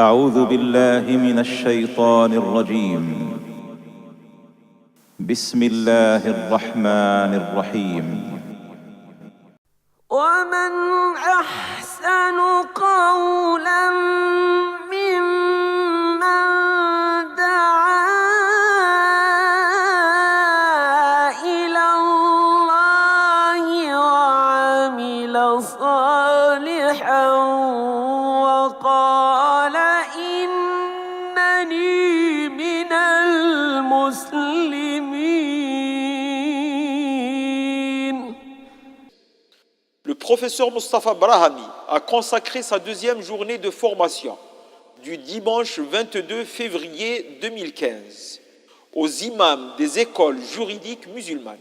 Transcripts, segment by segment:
أعوذ بالله من الشيطان الرجيم. بسم الله الرحمن الرحيم. ومن أحسن قولا ممن دعا إلى الله وعمل صالحا وقال إنني من المسلمين. Le professeur Mustapha Brahami a consacré sa deuxième journée de formation du dimanche 22 février 2015 aux imams des écoles juridiques musulmanes.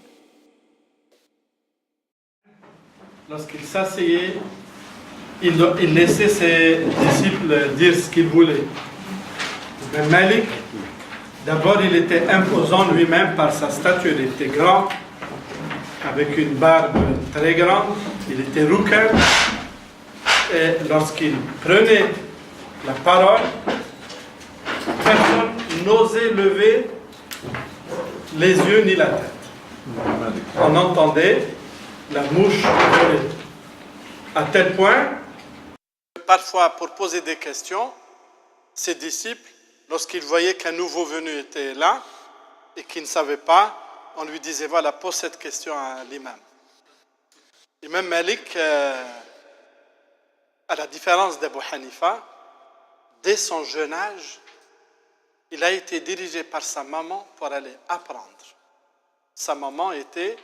Lorsqu'il s'asseyait, il laissait ses disciples dire ce qu'ils voulaient. Mais Malik, d'abord, il était imposant lui-même par sa stature. Il était grand, avec une barbe très grande. Il était rouquin. Et lorsqu'il prenait la parole, personne n'osait lever les yeux ni la tête. On entendait la mouche voler. À tel point, parfois pour poser des questions, ses disciples, lorsqu'ils voyaient qu'un nouveau venu était là et qu'il ne savait pas, on lui disait, voilà, pose cette question à l'imam. L'imam Malik, à la différence d'Abu Hanifa, dès son jeune âge, il a été dirigé par sa maman pour aller apprendre. Sa maman était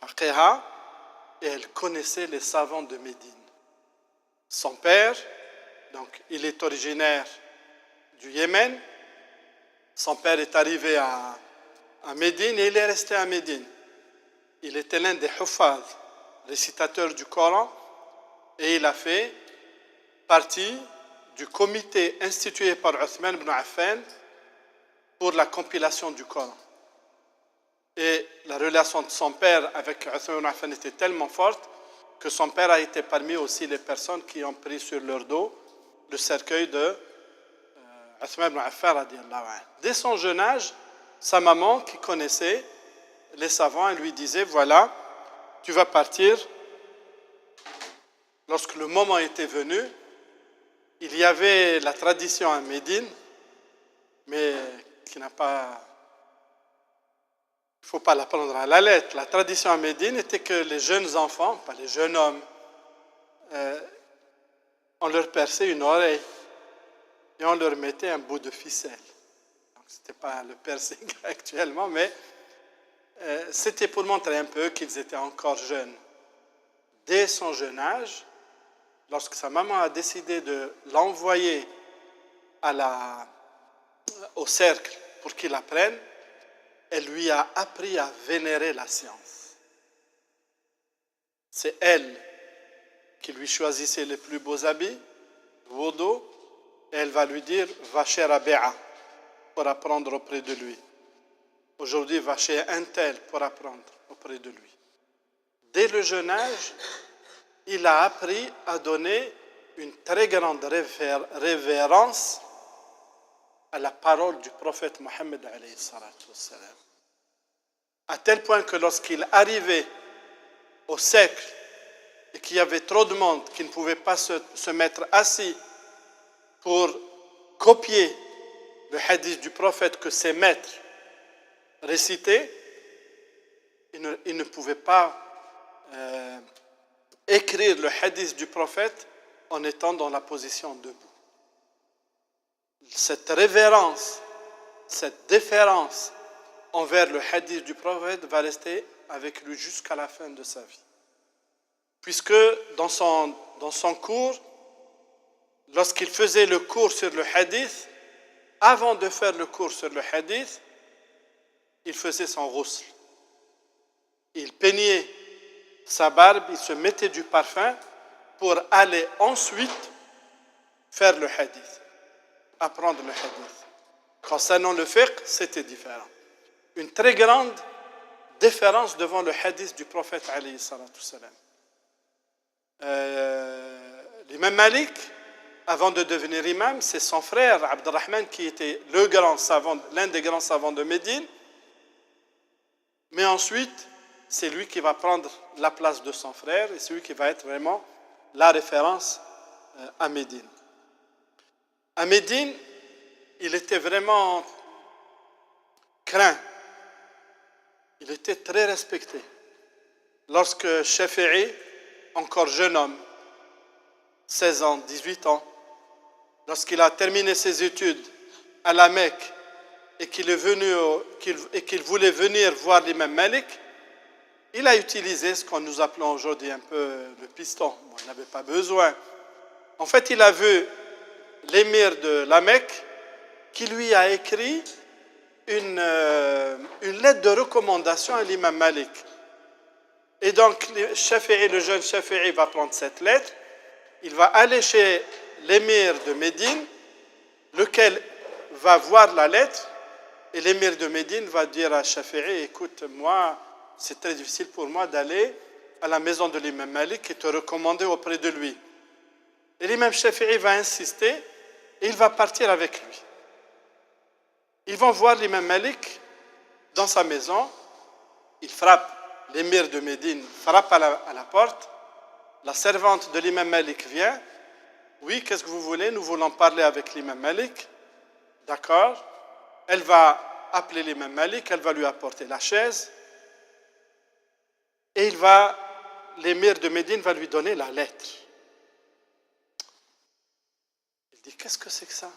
faqihah et elle connaissait les savants de Médine. Son père, donc, il est originaire du Yémen. Son père est arrivé à Médine et il est resté à Médine. Il était l'un des huffaz, récitateurs du Coran, et il a fait partie du comité institué par Uthman ibn Affan pour la compilation du Coran. Et la relation de son père avec Uthman ibn Affan était tellement forte que son père a été parmi aussi les personnes qui ont pris sur leur dos le cercueil de Uthman ibn Affan radiyallahu anhu. Dès son jeune âge, sa maman, qui connaissait les savants, elle lui disait, voilà, tu vas partir. Lorsque le moment était venu, il y avait la tradition à Médine, mais qui n'a pas... Il ne faut pas la prendre à la lettre. La tradition à Médine était que les jeunes enfants, pas les jeunes hommes, on leur perçait une oreille et on leur mettait un bout de ficelle. Ce n'était pas le piercing actuellement, mais c'était pour montrer un peu qu'ils étaient encore jeunes. Dès son jeune âge, lorsque sa maman a décidé de l'envoyer au cercle pour qu'il apprenne, elle lui a appris à vénérer la science. C'est elle qui lui choisissait les plus beaux habits, wudu, et elle va lui dire « va chez Rabi'a » pour apprendre auprès de lui. Aujourd'hui, va chez un tel pour apprendre auprès de lui. Dès le jeune âge, il a appris à donner une très grande révérence à la parole du prophète Mohammed alayhi salatu wassalam. À tel point que lorsqu'il arrivait au siècle et qu'il y avait trop de monde qui ne pouvait pas se mettre assis pour copier le hadith du prophète que ses maîtres récitaient, il ne pouvait pas écrire le hadith du prophète en étant dans la position debout. Cette révérence, cette déférence envers le hadith du prophète va rester avec lui jusqu'à la fin de sa vie. Puisque dans son cours, lorsqu'il faisait le cours sur le hadith, avant de faire le cours sur le hadith, il faisait son ghusl. Il peignait sa barbe, il se mettait du parfum pour aller ensuite faire le hadith, apprendre le hadith. Concernant le fiqh, c'était différent. Une très grande déférence devant le hadith du prophète alayhi salatu salam. L'imam Malik avant de devenir imam, c'est son frère Abdurrahman qui était le grand savant, l'un des grands savants de Médine. Mais ensuite, c'est lui qui va prendre la place de son frère et c'est lui qui va être vraiment la référence à Médine. À Médine, il était vraiment craint. Il était très respecté. Lorsque Shafi'i, encore jeune homme, 16 ans, 18 ans, lorsqu'il a terminé ses études à la Mecque et qu'il voulait venir voir l'imam Malik, il a utilisé ce que nous appelons aujourd'hui un peu le piston. Bon, il n'avait pas besoin. En fait, il a vu l'émir de la Mecque qui lui a écrit une lettre de recommandation à l'imam Malik. Et donc, le jeune Shafi'i va prendre cette lettre, il va aller chez l'émir de Médine, lequel va voir la lettre, et l'émir de Médine va dire à Shafi'i, écoute, moi, c'est très difficile pour moi d'aller à la maison de l'imam Malik et te recommander auprès de lui. Et l'imam Shafi'i va insister, et il va partir avec lui. Ils vont voir l'imam Malik dans sa maison, il frappe, l'émir de Médine frappe à la porte, la servante de l'imam Malik vient, oui, qu'est-ce que vous voulez? Nous voulons parler avec l'imam Malik. D'accord. Elle va appeler l'imam Malik, elle va lui apporter la chaise et l'émir de Médine va lui donner la lettre. Il dit, qu'est-ce que c'est que ça?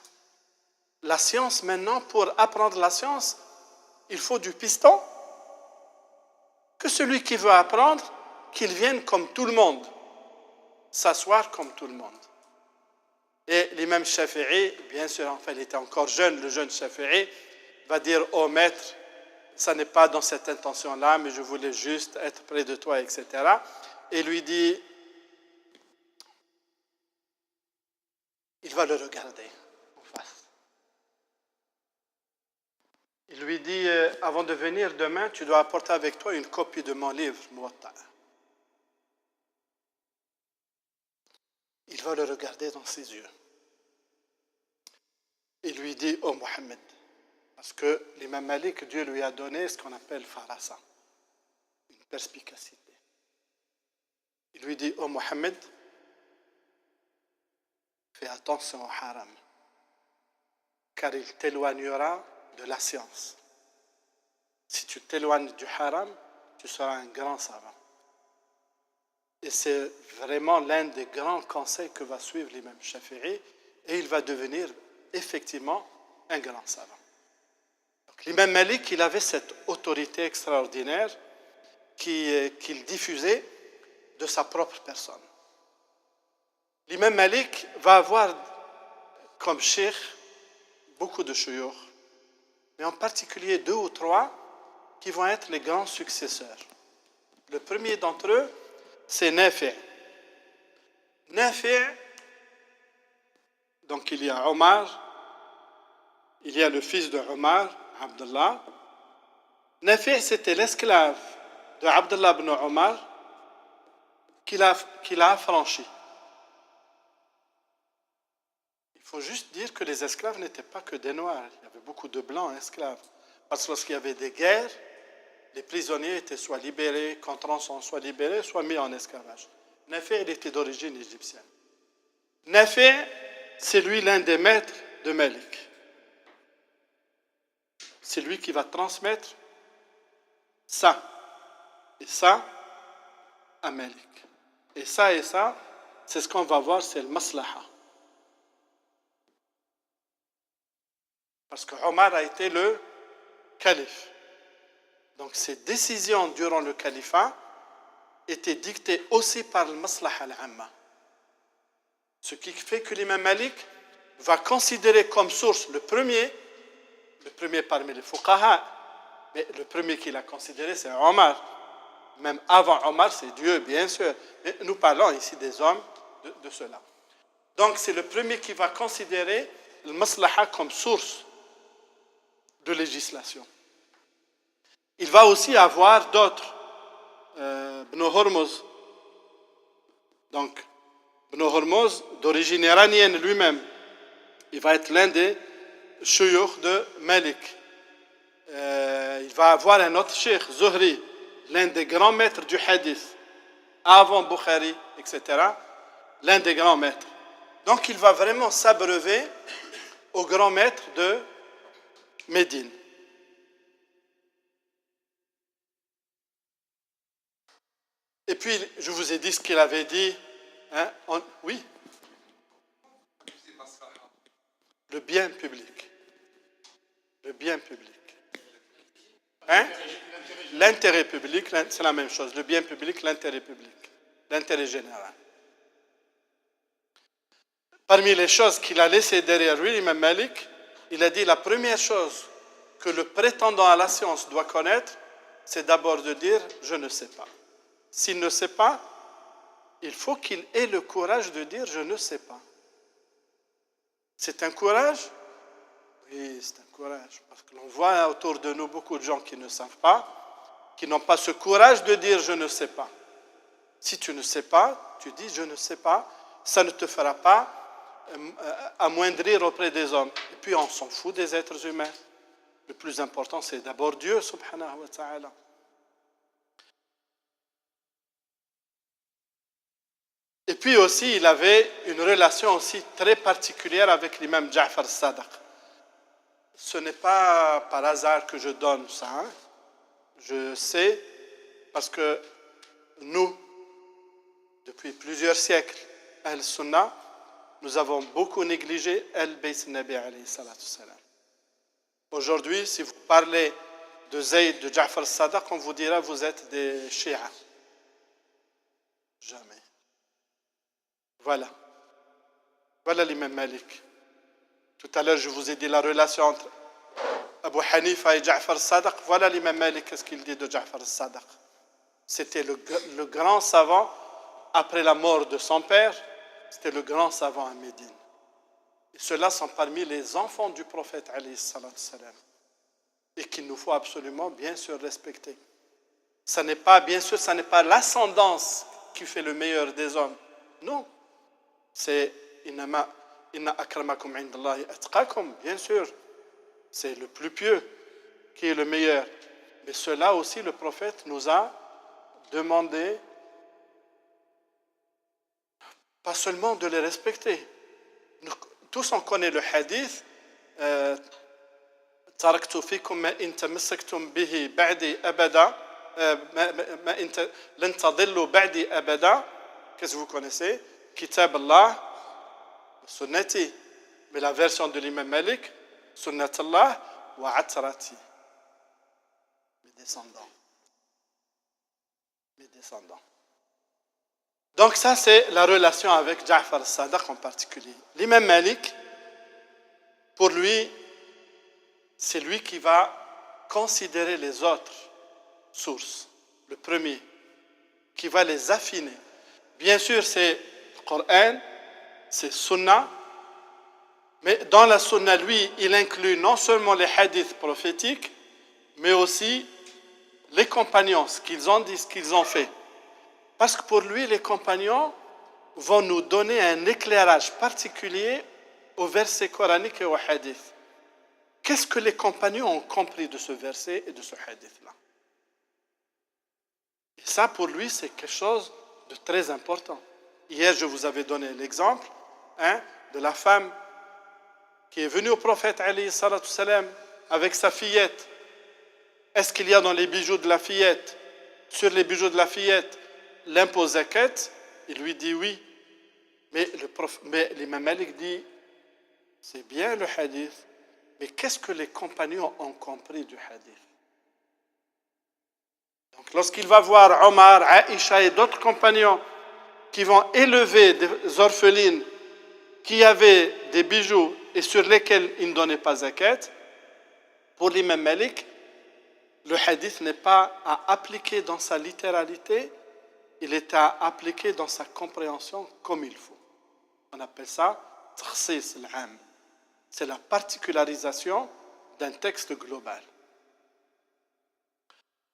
La science maintenant, pour apprendre la science, il faut du piston. Que celui qui veut apprendre, qu'il vienne comme tout le monde, s'asseoir comme tout le monde. Et l'imam Shafi'i, bien sûr, enfin, il était encore jeune, le jeune Shafi'i, va dire au maître, ça n'est pas dans cette intention-là, mais je voulais juste être près de toi, etc. Et lui dit, il va le regarder en face. Il lui dit, avant de venir demain, tu dois apporter avec toi une copie de mon livre, Muwatta. Il va le regarder dans ses yeux. Il lui dit, oh Mohammed, parce que l'imam Malik, Dieu lui a donné ce qu'on appelle farasa, une perspicacité. Il lui dit, oh Mohammed, fais attention au haram, car il t'éloignera de la science. Si tu t'éloignes du haram, tu seras un grand savant. Et c'est vraiment l'un des grands conseils que va suivre l'imam Shafi'i, et il va devenir effectivement un grand savant. Donc, l'imam Malik, il avait cette autorité extraordinaire qu'il diffusait de sa propre personne. L'imam Malik va avoir comme cheikh beaucoup de shuyukh, mais en particulier 2 ou 3 qui vont être les grands successeurs. Le premier d'entre eux, c'est Nafi'. Nafi', donc il y a Omar, il y a le fils de Omar, Abdullah. Nafi' c'était l'esclave de Abdullah ibn Omar qu'il a affranchi. Il faut juste dire que les esclaves n'étaient pas que des noirs, il y avait beaucoup de blancs esclaves. Parce que lorsqu'il y avait des guerres, les prisonniers étaient soit libérés, contre rançon, soit libérés, soit mis en esclavage. Nafi' il était d'origine égyptienne. Nafi' c'est lui l'un des maîtres de Malik. C'est lui qui va transmettre ça et ça à Malik. Et ça, c'est ce qu'on va voir, c'est le maslaha. Parce que Omar a été le calife. Donc ces décisions durant le califat étaient dictées aussi par le maslaha al-amma. Ce qui fait que l'imam Malik va considérer comme source le premier parmi les fuqaha, mais le premier qu'il a considéré c'est Omar. Même avant Omar, c'est Dieu, bien sûr. Mais nous parlons ici des hommes de cela. Donc c'est le premier qui va considérer le maslaha comme source de législation. Il va aussi avoir d'autres. Ibn Hormuz, donc Ibn Hormuz, d'origine iranienne lui-même, il va être l'un des shuyukh de Malik. Il va avoir un autre cheikh, Zuhri, l'un des grands maîtres du hadith, avant Bukhari, etc., l'un des grands maîtres. Donc il va vraiment s'abreuver au grand maître de Médine. Et puis, je vous ai dit ce qu'il avait dit. Hein, oui. Le bien public. Le bien public. Hein? L'intérêt public, c'est la même chose. Le bien public, l'intérêt public. L'intérêt général. Parmi les choses qu'il a laissées derrière lui, l'imam Malik, il a dit la première chose que le prétendant à la science doit connaître, c'est d'abord de dire « je ne sais pas ». S'il ne sait pas, il faut qu'il ait le courage de dire « je ne sais pas ». C'est un courage? Oui, c'est un courage. Parce que l'on voit autour de nous beaucoup de gens qui ne savent pas, qui n'ont pas ce courage de dire « je ne sais pas ». Si tu ne sais pas, tu dis « je ne sais pas », ça ne te fera pas amoindrir auprès des hommes. Et puis on s'en fout des êtres humains. Le plus important, c'est d'abord Dieu, subhanahu wa ta'ala. Et puis aussi, il avait une relation aussi très particulière avec l'imam Ja'far Sadiq. Ce n'est pas par hasard que je donne ça. Hein. Je sais, parce que nous, depuis plusieurs siècles, Al-Sunnah, nous avons beaucoup négligé Al-Bayt Nabi alayhi salatu salam. Aujourd'hui, si vous parlez de Zayd, de Ja'far Sadiq, on vous dira vous êtes des Shia. Jamais. Voilà. Voilà l'imam Malik. Tout à l'heure, je vous ai dit la relation entre Abu Hanifa et Ja'far Sadiq. Voilà l'imam Malik, qu'est-ce qu'il dit de Ja'far Sadiq. C'était le grand savant, après la mort de son père, c'était le grand savant à Médine. Et ceux-là sont parmi les enfants du prophète, alayhi salatu salam, et qu'il nous faut absolument, bien sûr, respecter. Ça n'est pas, bien sûr, ça n'est pas l'ascendance qui fait le meilleur des hommes. Non. C'est inna akramakum indallahi atqakum, bien sûr. C'est le plus pieux qui est le meilleur. Mais cela aussi, le prophète nous a demandé pas seulement de les respecter. Tous on connaît le hadith. تركت فيكم ما إن تمسكتم به بعدي أبدا ما إن لن تضلوا بعدي أبدا. Qu'est-ce que vous connaissez? Kitab Allah, Sunnati, mais la version de l'imam Malik, Sunnat Allah wa Atrati. Mes descendants. Mes descendants. Donc ça, c'est la relation avec Ja'far Sadiq en particulier. L'imam Malik, pour lui, c'est lui qui va considérer les autres sources. Le premier, qui va les affiner. Bien sûr, c'est le Coran, c'est Sunna, mais dans la Sunna, lui, il inclut non seulement les hadiths prophétiques, mais aussi les compagnons, ce qu'ils ont dit, ce qu'ils ont fait. Parce que pour lui, les compagnons vont nous donner un éclairage particulier aux versets coraniques et aux hadiths. Qu'est-ce que les compagnons ont compris de ce verset et de ce hadith-là? Et ça, pour lui, c'est quelque chose de très important. Hier, je vous avais donné l'exemple de la femme qui est venue au prophète alayhi salatu salam avec sa fillette. Est-ce qu'il y a dans les bijoux de la fillette, sur les bijoux de la fillette, l'impôt zakat? Il lui dit oui. Mais l'imam Malik dit, c'est bien le hadith, mais qu'est-ce que les compagnons ont compris du hadith? Donc lorsqu'il va voir Omar, Aïcha et d'autres compagnons qui vont élever des orphelines qui avaient des bijoux et sur lesquels ils ne donnaient pas zakat, pour l'imam Malik, le hadith n'est pas à appliquer dans sa littéralité, il est à appliquer dans sa compréhension comme il faut. On appelle ça takhsis al-am. C'est la particularisation d'un texte global.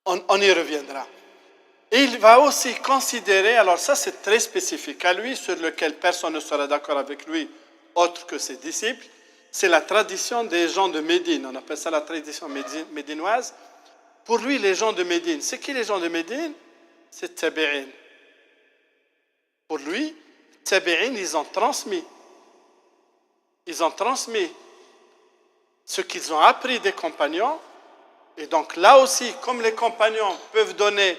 On y reviendra. Et il va aussi considérer, alors ça c'est très spécifique à lui, sur lequel personne ne sera d'accord avec lui, autre que ses disciples, c'est la tradition des gens de Médine. On appelle ça la tradition médinoise. Pour lui, les gens de Médine, c'est qui les gens de Médine? C'est Tabi'in. Pour lui, Tabi'in, ils ont transmis. Ils ont transmis ce qu'ils ont appris des compagnons. Et donc là aussi, comme les compagnons peuvent donner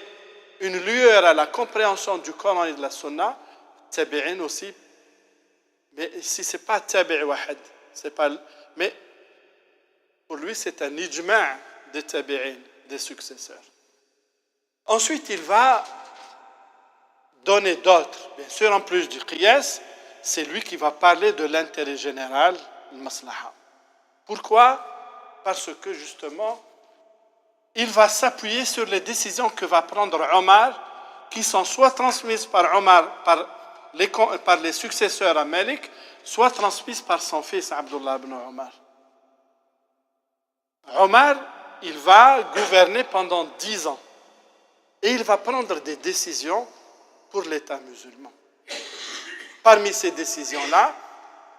une lueur à la compréhension du Coran et de la Sunna, Tabi'in aussi. Mais ici, ce n'est pas Tabi' wahad. Mais pour lui, c'est un ijma' des Tabi'in, des successeurs. Ensuite, il va donner d'autres. Bien sûr, en plus du qiyas, c'est lui qui va parler de l'intérêt général, le maslaha. Pourquoi? Parce que justement, il va s'appuyer sur les décisions que va prendre Omar, qui sont soit transmises par Omar, par les successeurs à Malik, soit transmises par son fils Abdullah ibn Omar. Omar, il va gouverner pendant 10 ans et il va prendre des décisions pour l'État musulman. Parmi ces décisions-là,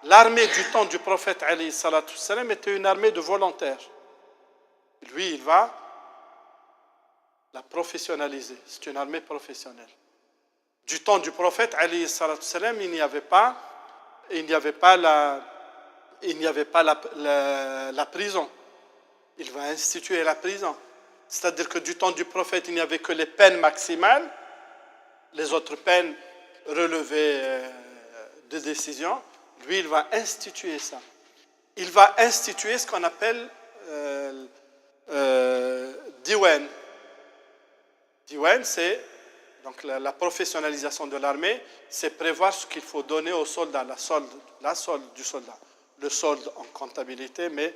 l'armée du temps du prophète alayhi salatu salam était une armée de volontaires. Lui, il va la professionnaliser. C'est une armée professionnelle. Du temps du prophète alayhi salatu salam, il n'y avait pas la prison. Il va instituer la prison. C'est-à-dire que du temps du prophète, il n'y avait que les peines maximales. Les autres peines relevaient de décisions. Lui, il va instituer ça. Il va instituer ce qu'on appelle Diwan. Diwan, c'est donc la professionnalisation de l'armée, c'est prévoir ce qu'il faut donner aux soldats, la solde du soldat. Le solde en comptabilité, mais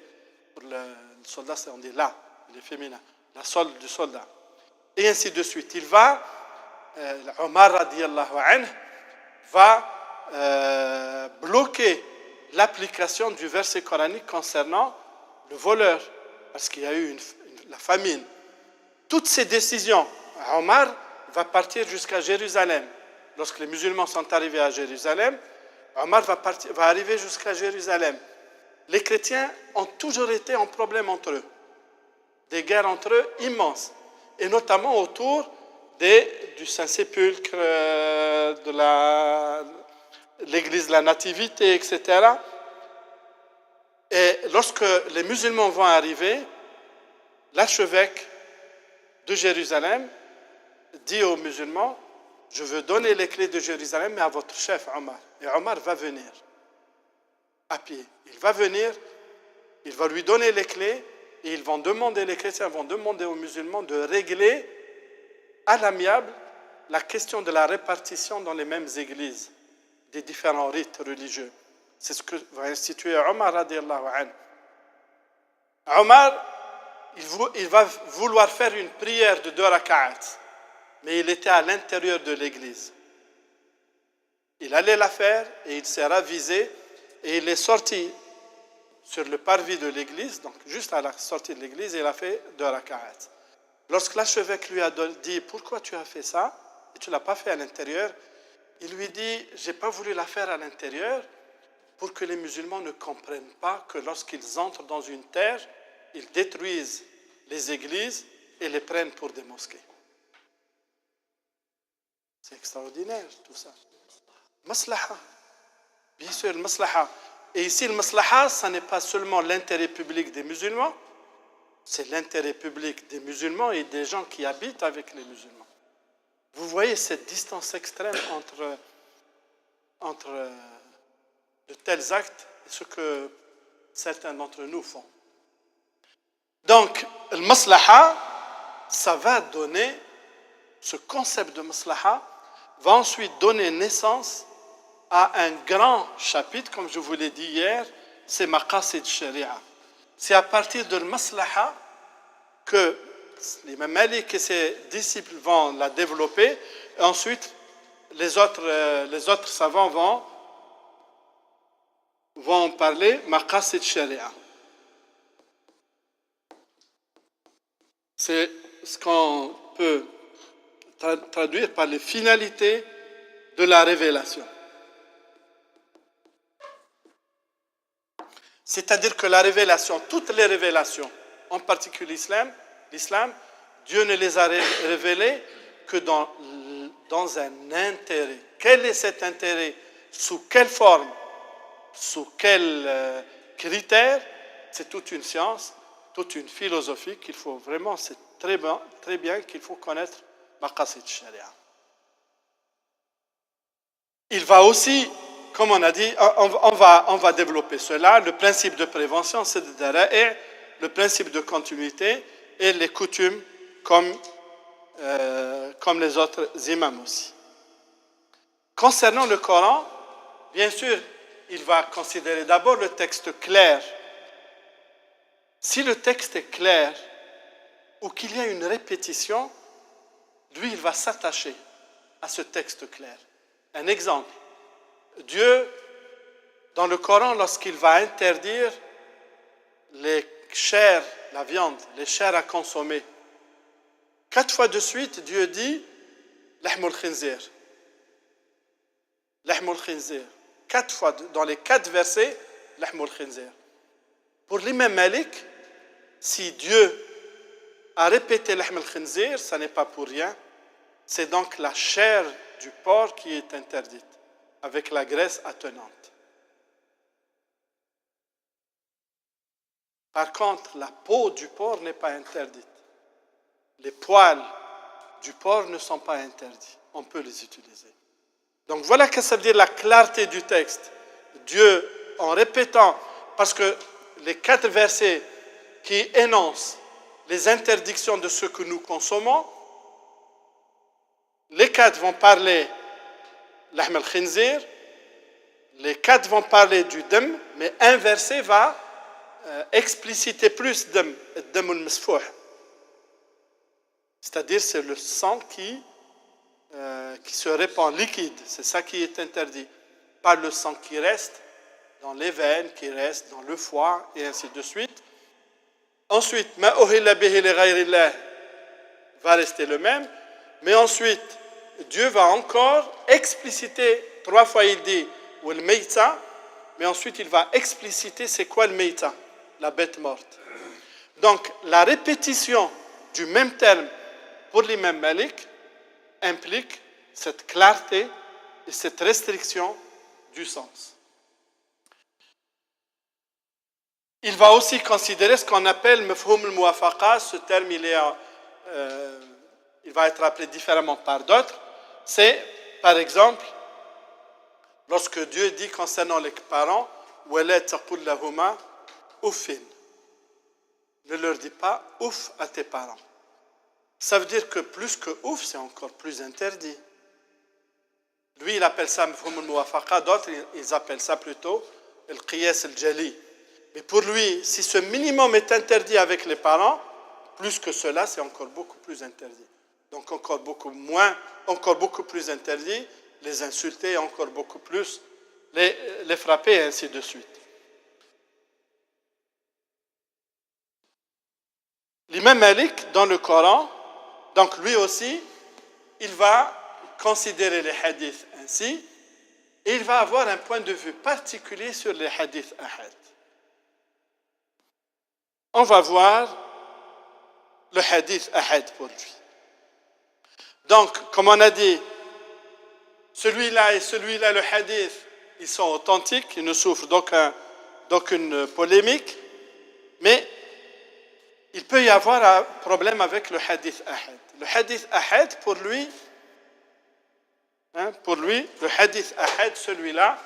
pour le soldat, on dit là, il est féminin. La solde du soldat. Et ainsi de suite. Il va, Omar radiyallahu anhu, va bloquer l'application du verset coranique concernant le voleur, parce qu'il y a eu la famine. Toutes ces décisions, Omar va partir jusqu'à Jérusalem. Lorsque les musulmans sont arrivés à Jérusalem, Omar va arriver jusqu'à Jérusalem. Les chrétiens ont toujours été en problème entre eux. Des guerres entre eux immenses. Et notamment autour du Saint-Sépulcre, de l'église de la Nativité, etc. Et lorsque les musulmans vont arriver, l'archevêque de Jérusalem dit aux musulmans, je veux donner les clés de Jérusalem, mais à votre chef, Omar. Et Omar va venir à pied. Il va venir, il va lui donner les clés, et les chrétiens vont demander aux musulmans de régler à l'amiable la question de la répartition dans les mêmes églises des différents rites religieux. C'est ce que va instituer Omar radiyallahu anhu. Omar, il va vouloir faire une prière de 2 raka'at, mais il était à l'intérieur de l'église. Il allait la faire et il s'est ravisé et il est sorti sur le parvis de l'église, donc juste à la sortie de l'église, il a fait 2 raka'at. Lorsque l'archevêque lui a dit « Pourquoi tu as fait ça et tu ne l'as pas fait à l'intérieur ?» Il lui dit « Je n'ai pas voulu la faire à l'intérieur pour que les musulmans ne comprennent pas que lorsqu'ils entrent dans une terre, ils détruisent les églises et les prennent pour des mosquées. » C'est extraordinaire tout ça. Maslaha. Bien sûr, le maslaha. Et ici, le maslaha, ce n'est pas seulement l'intérêt public des musulmans, c'est l'intérêt public des musulmans et des gens qui habitent avec les musulmans. Vous voyez cette distance extrême entre de tels actes et ce que certains d'entre nous font. Donc, le maslaha, ça va donner, ce concept de maslaha va ensuite donner naissance à un grand chapitre, comme je vous l'ai dit hier, c'est Maqasid Sharia. C'est à partir de maslaha que l'imam Malik et ses disciples vont la développer, et ensuite les autres savants vont parler Maqasid Sharia. C'est ce qu'on peut traduire par les finalités de la révélation. C'est-à-dire que la révélation, toutes les révélations, en particulier l'islam, Dieu ne les a révélées que dans un intérêt. Quel est cet intérêt? Sous quelle forme? Sous quels critères? C'est toute une science, toute une philosophie qu'il faut vraiment, c'est très bien qu'il faut connaître Maqasid Sharia. Il va aussi, comme on a dit, on va développer cela. Le principe de prévention, c'est le principe de continuité et les coutumes comme les autres imams aussi. Concernant le Coran, bien sûr, il va considérer d'abord le texte clair. Si le texte est clair ou qu'il y a une répétition, lui, il va s'attacher à ce texte clair. Un exemple, Dieu, dans le Coran, lorsqu'il va interdire les chairs, la viande, les chairs à consommer, 4 fois de suite, Dieu dit « Lahmul khinzir ». Lahmul khinzir. 4 fois, dans les 4 versets, « Lahmul khinzir ». Pour l'imam Malik, si Dieu a répété « Lahmul khinzir », ça n'est pas pour rien. C'est donc la chair du porc qui est interdite, avec la graisse attenante. Par contre, la peau du porc n'est pas interdite. Les poils du porc ne sont pas interdits. On peut les utiliser. Donc voilà ce que ça veut dire la clarté du texte. Dieu, en répétant, parce que les 4 versets qui énoncent les interdictions de ce que nous consommons, les 4 vont parler l'ahm al-khinzir, les 4 vont parler du dam, mais un verset va expliciter plus dam al-masfouh. C'est-à-dire c'est le sang qui se répand liquide, c'est ça qui est interdit. Pas le sang qui reste dans les veines, qui reste dans le foie, et ainsi de suite. Ensuite, ma uhilla bihi li ghayrillah va rester le même, mais ensuite, Dieu va encore expliciter, 3 fois il dit wal mayta, mais ensuite il va expliciter c'est quoi le mayta, la bête morte. Donc, la répétition du même terme pour l'imam Malik implique cette clarté et cette restriction du sens. Il va aussi considérer ce qu'on appelle mafhoum al-muwafaqa. Ce terme, il va être appelé différemment par d'autres. C'est, par exemple, lorsque Dieu dit concernant les parents, وَلَا تَقُلْ لَهُمَا أُفٍّ. Ne leur dis pas ouf à tes parents. Ça veut dire que plus que ouf, c'est encore plus interdit. Lui, il appelle ça mafhoum al-muwafaqa, d'autres, ils appellent ça plutôt le qiyas al-jali. Mais pour lui, si ce minimum est interdit avec les parents, plus que cela, c'est encore beaucoup plus interdit. Donc encore beaucoup plus interdit, les insulter, encore beaucoup plus les frapper, et ainsi de suite. L'imam Malik, dans le Coran, donc lui aussi, il va considérer les hadiths ainsi, et il va avoir un point de vue particulier sur les hadiths ahad. On va voir le hadith ahad pour lui. Donc, comme on a dit, celui-là et celui-là, le hadith, ils sont authentiques, ils ne souffrent d'aucune polémique, mais il peut y avoir un problème avec le hadith ahad. Le hadith ahad, pour lui, le hadith ahad, celui-là,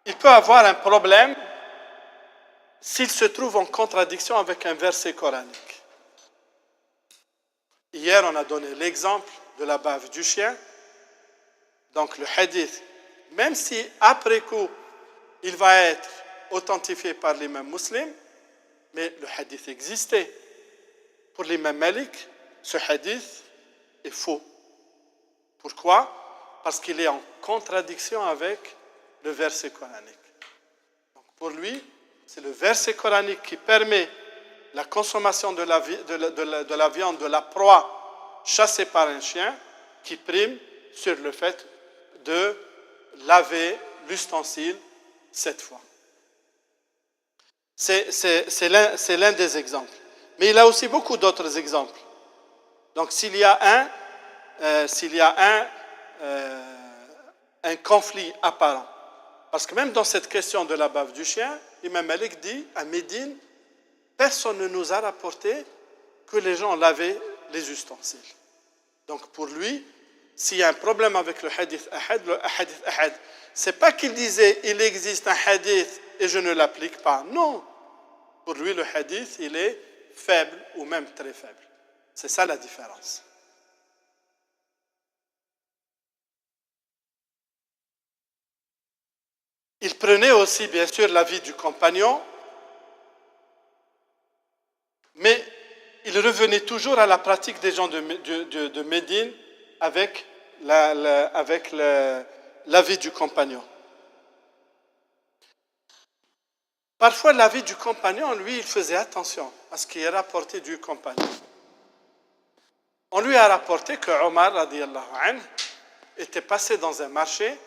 il peut avoir un problème s'il se trouve en contradiction avec un verset coranique. Hier, on a donné l'exemple de la bave du chien. Donc le hadith, même si après coup, il va être authentifié par l'imam muslim, mais le hadith existait. Pour l'imam Malik, ce hadith est faux. Pourquoi? Parce qu'il est en contradiction avec le verset coranique. Donc pour lui, c'est le verset coranique qui permet la consommation de la viande, de la proie chassé par un chien qui prime sur le fait de laver l'ustensile 7 fois. C'est l'un des exemples. Mais il a aussi beaucoup d'autres exemples. Donc s'il y a un conflit apparent, parce que même dans cette question de la bave du chien, Imam Malik dit à Médine, personne ne nous a rapporté que les gens lavaient les ustensiles. Donc pour lui, s'il y a un problème avec le hadith ahad, c'est pas qu'il disait il existe un hadith et je ne l'applique pas. Non. Pour lui, le hadith, il est faible ou même très faible. C'est ça la différence. Il prenait aussi, bien sûr, l'avis du compagnon, mais il revenait toujours à la pratique des gens de Médine avec l'avis du compagnon. Parfois, l'avis du compagnon, lui, il faisait attention à ce qui est rapporté du compagnon. On lui a rapporté que Omar, radiyallahu anhu, était passé dans un marché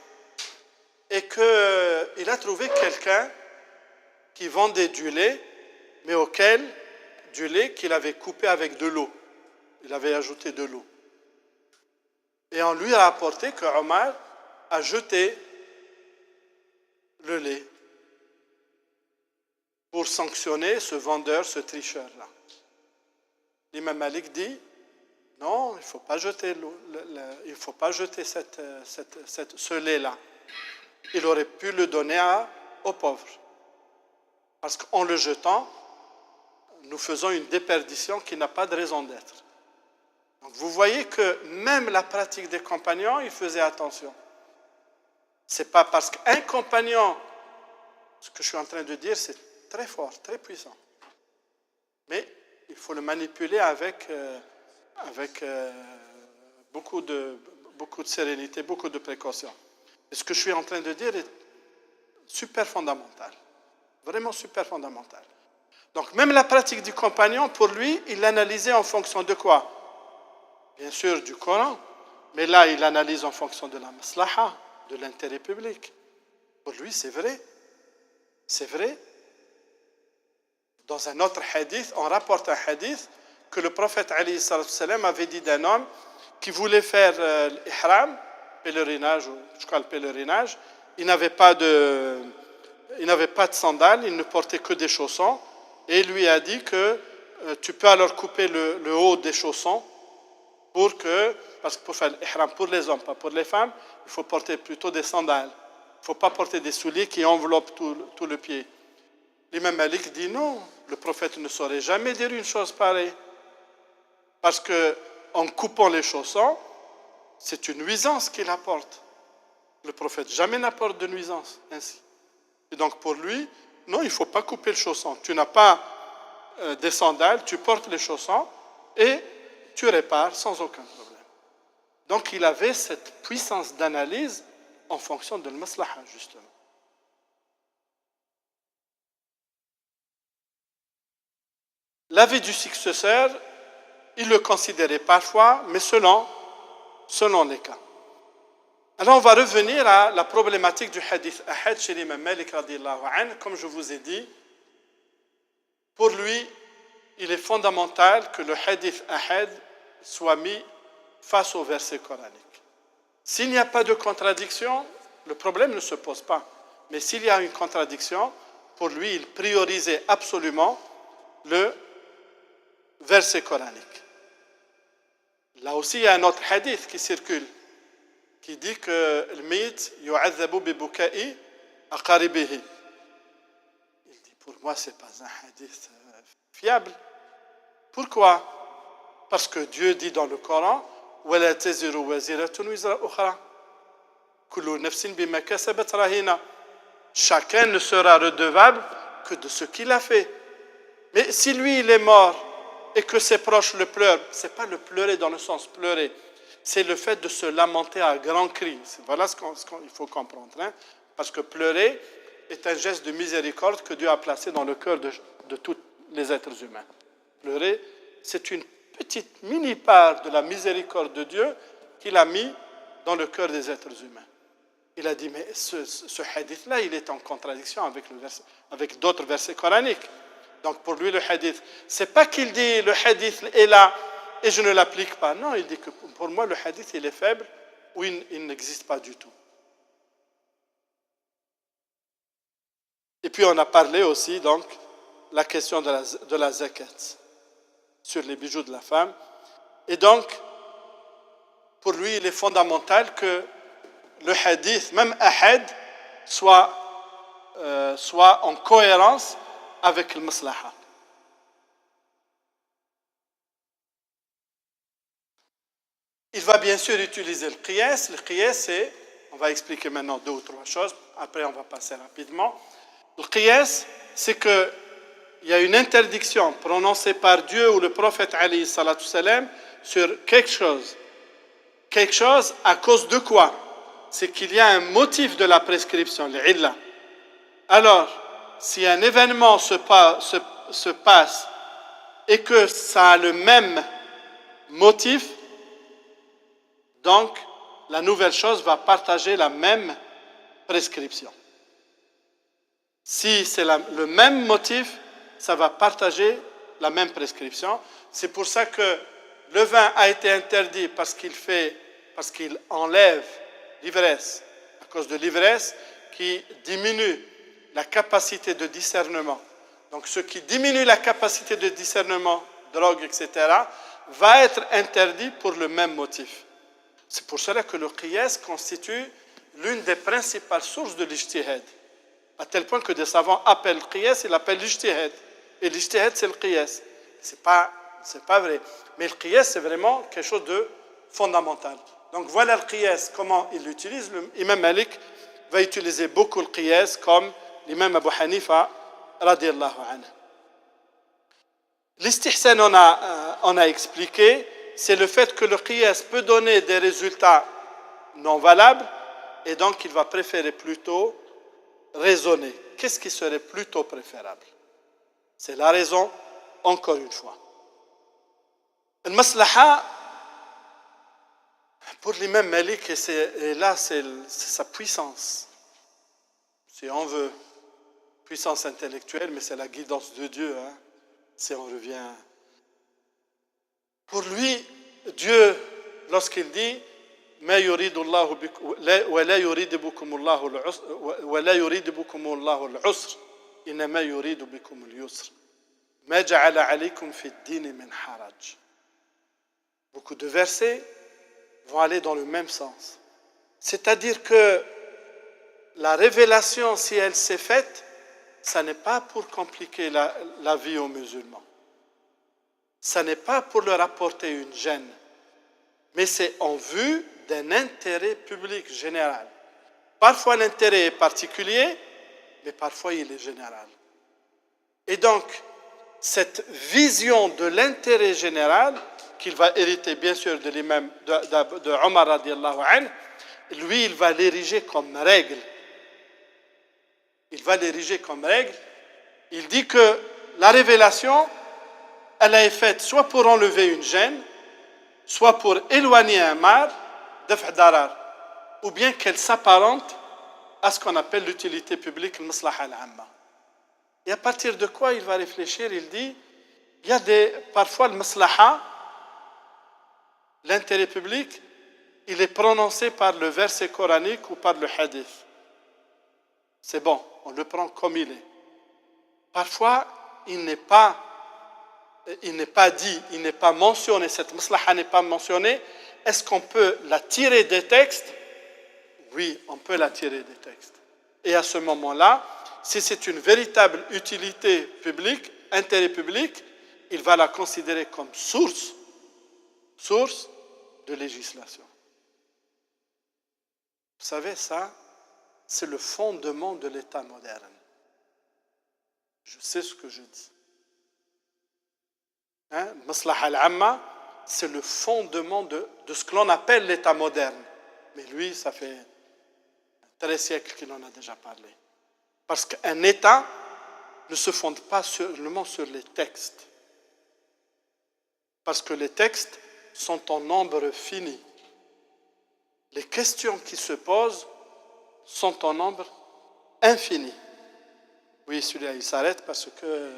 et qu'il a trouvé quelqu'un qui vendait du lait, mais du lait qu'il avait coupé avec de l'eau. Il avait ajouté de l'eau. Et on lui a rapporté que Omar a jeté le lait pour sanctionner ce vendeur, ce tricheur-là. L'imam Malik dit, non, il ne faut pas jeter, ce lait-là. Il aurait pu le donner aux pauvres. Parce qu'en le jetant, nous faisons une déperdition qui n'a pas de raison d'être. Donc vous voyez que même la pratique des compagnons, ils faisaient attention. Ce n'est pas parce qu'un compagnon, ce que je suis en train de dire, c'est très fort, très puissant. Mais il faut le manipuler avec beaucoup de sérénité, beaucoup de précaution. Et ce que je suis en train de dire est super fondamental. Vraiment super fondamental. Donc même la pratique du compagnon, pour lui, il l'analysait en fonction de quoi? Bien sûr du Coran, mais là il analyse en fonction de la maslaha, de l'intérêt public. Pour lui, c'est vrai. C'est vrai. Dans un autre hadith, on rapporte un hadith que le prophète alayhi salatu wassalam avait dit d'un homme qui voulait faire l'ihram, pèlerinage, je crois le pèlerinage, il n'avait pas de sandales, il ne portait que des chaussons, et il lui a dit que tu peux alors couper le haut des chaussons parce que pour faire l'ihram pour les hommes, pas pour les femmes, il faut porter plutôt des sandales. Il ne faut pas porter des souliers qui enveloppent tout le pied. L'imam Malik dit non, le prophète ne saurait jamais dire une chose pareille. Parce qu'en coupant les chaussons, c'est une nuisance qu'il apporte. Le prophète jamais n'apporte de nuisance ainsi. Et donc pour lui, non, il ne faut pas couper le chausson. Tu n'as pas des sandales, tu portes les chaussons et tu répares sans aucun problème. Donc il avait cette puissance d'analyse en fonction de l'maslaha, justement. L'avis du successeur, il le considérait parfois, mais selon les cas. Alors on va revenir à la problématique du hadith ahad chez l'imam Malik radiyallahu anhu. Comme je vous ai dit, pour lui, il est fondamental que le hadith ahad soit mis face au verset coranique. S'il n'y a pas de contradiction, le problème ne se pose pas. Mais s'il y a une contradiction, pour lui, il priorisait absolument le verset coranique. Là aussi, il y a un autre hadith qui circule, qui dit que le mayit yu'adhabu bi buka'i aqaribihi. Il dit, pour moi, ce n'est pas un hadith fiable. Pourquoi? Parce que Dieu dit dans le Coran, وَلَا تَزِرُ وَزِرَةٌ وِزْرَ أُخْرَى كُلُّ نَفْسٍ بِمَا كَسَبَتْ رَهِينَةٌ. Chacun ne sera redevable que de ce qu'il a fait. Mais si lui, il est mort et que ses proches le pleurent, ce n'est pas le pleurer dans le sens pleurer, c'est le fait de se lamenter à grands cris. Voilà ce qu'il faut comprendre. Hein? Parce que pleurer est un geste de miséricorde que Dieu a placé dans le cœur de tous les êtres humains. Pleurer, c'est une petite mini-part de la miséricorde de Dieu qu'il a mis dans le cœur des êtres humains. Il a dit, mais ce hadith-là, il est en contradiction avec d'autres versets coraniques. Donc pour lui, le hadith, c'est pas qu'il dit le hadith est là et je ne l'applique pas. Non, il dit que pour moi, le hadith, il est faible ou il n'existe pas du tout. Et puis on a parlé aussi, donc, la question de la zakat sur les bijoux de la femme. Et donc, pour lui, il est fondamental que le hadith, même ahad, soit en cohérence avec le maslaha. Il va bien sûr utiliser le qiyas. Le qiyas, c'est, on va expliquer maintenant 2 ou 3 choses, après on va passer rapidement. Le qiyas, c'est qu'il y a une interdiction prononcée par Dieu ou le prophète alayhi salatu salam sur quelque chose. Quelque chose à cause de quoi? C'est qu'il y a un motif de la prescription, l'illa. Alors, si un événement se passe et que ça a le même motif, donc la nouvelle chose va partager la même prescription. Si c'est le même motif, ça va partager la même prescription. C'est pour ça que le vin a été interdit parce qu'il enlève l'ivresse, à cause de l'ivresse qui diminue la capacité de discernement. Donc ce qui diminue la capacité de discernement, drogue, etc., va être interdit pour le même motif. C'est pour cela que le qiyas constitue l'une des principales sources de l'ijtihad. À tel point que des savants appellent le qiyas, ils l'appellent l'ijtihad. Et l'ijtihad, c'est le qiyas. C'est pas vrai. Mais le qiyas, c'est vraiment quelque chose de fondamental. Donc voilà le qiyas, comment il l'utilise. L'imam Malik va utiliser beaucoup le qiyas comme l'imam Abu Hanifa, radiyallahu anhu. L'istihsan, on a expliqué, c'est le fait que le qiyas peut donner des résultats non valables et donc il va préférer plutôt raisonner. Qu'est-ce qui serait plutôt préférable? C'est la raison, encore une fois. Le maslaha, pour l'imam Malik, et là c'est sa puissance, si on veut, puissance intellectuelle, mais c'est la guidance de Dieu, hein, si on revient. Pour lui, Dieu, lorsqu'il dit ما يريد الله بكم ولا يريد بكم الله العسر ولا يريد بكم الله العسر إنما يريد بكم اليسر ما جعل عليكم في الدين من حرج. Beaucoup de versets vont aller dans le même sens. C'est-à-dire que la révélation, si elle s'est faite, ça n'est pas pour compliquer la vie aux musulmans. Ça n'est pas pour leur apporter une gêne, mais c'est en vue d'un intérêt public général. Parfois l'intérêt est particulier, mais parfois il est général. Et donc, cette vision de l'intérêt général, qu'il va hériter bien sûr de l'imam de Omar radiallahu anhu, lui il va l'ériger comme règle. Il va l'ériger comme règle. Il dit que la révélation, elle est faite soit pour enlever une gêne, soit pour éloigner un mal, daf' darar, ou bien qu'elle s'apparente à ce qu'on appelle l'utilité publique, le maslaha al-amma. Et à partir de quoi il va réfléchir? Il dit, il y a parfois le maslaha, l'intérêt public, il est prononcé par le verset coranique ou par le hadith. C'est bon, on le prend comme il est. Parfois, il n'est pas dit, il n'est pas mentionné, cette maslaha n'est pas mentionnée. Est-ce qu'on peut la tirer des textes? Oui, on peut la tirer des textes. Et à ce moment-là, si c'est une véritable utilité publique, intérêt public, il va la considérer comme source de législation. Vous savez, ça, c'est le fondement de l'État moderne. Je sais ce que je dis. Maslaha al-amma, c'est le fondement de ce que l'on appelle l'État moderne. Mais lui, ça fait 13 siècles qu'il en a déjà parlé. Parce qu'un État ne se fonde pas seulement sur les textes. Parce que les textes sont en nombre fini. Les questions qui se posent sont en nombre infini. Oui, celui-là, il s'arrête parce que...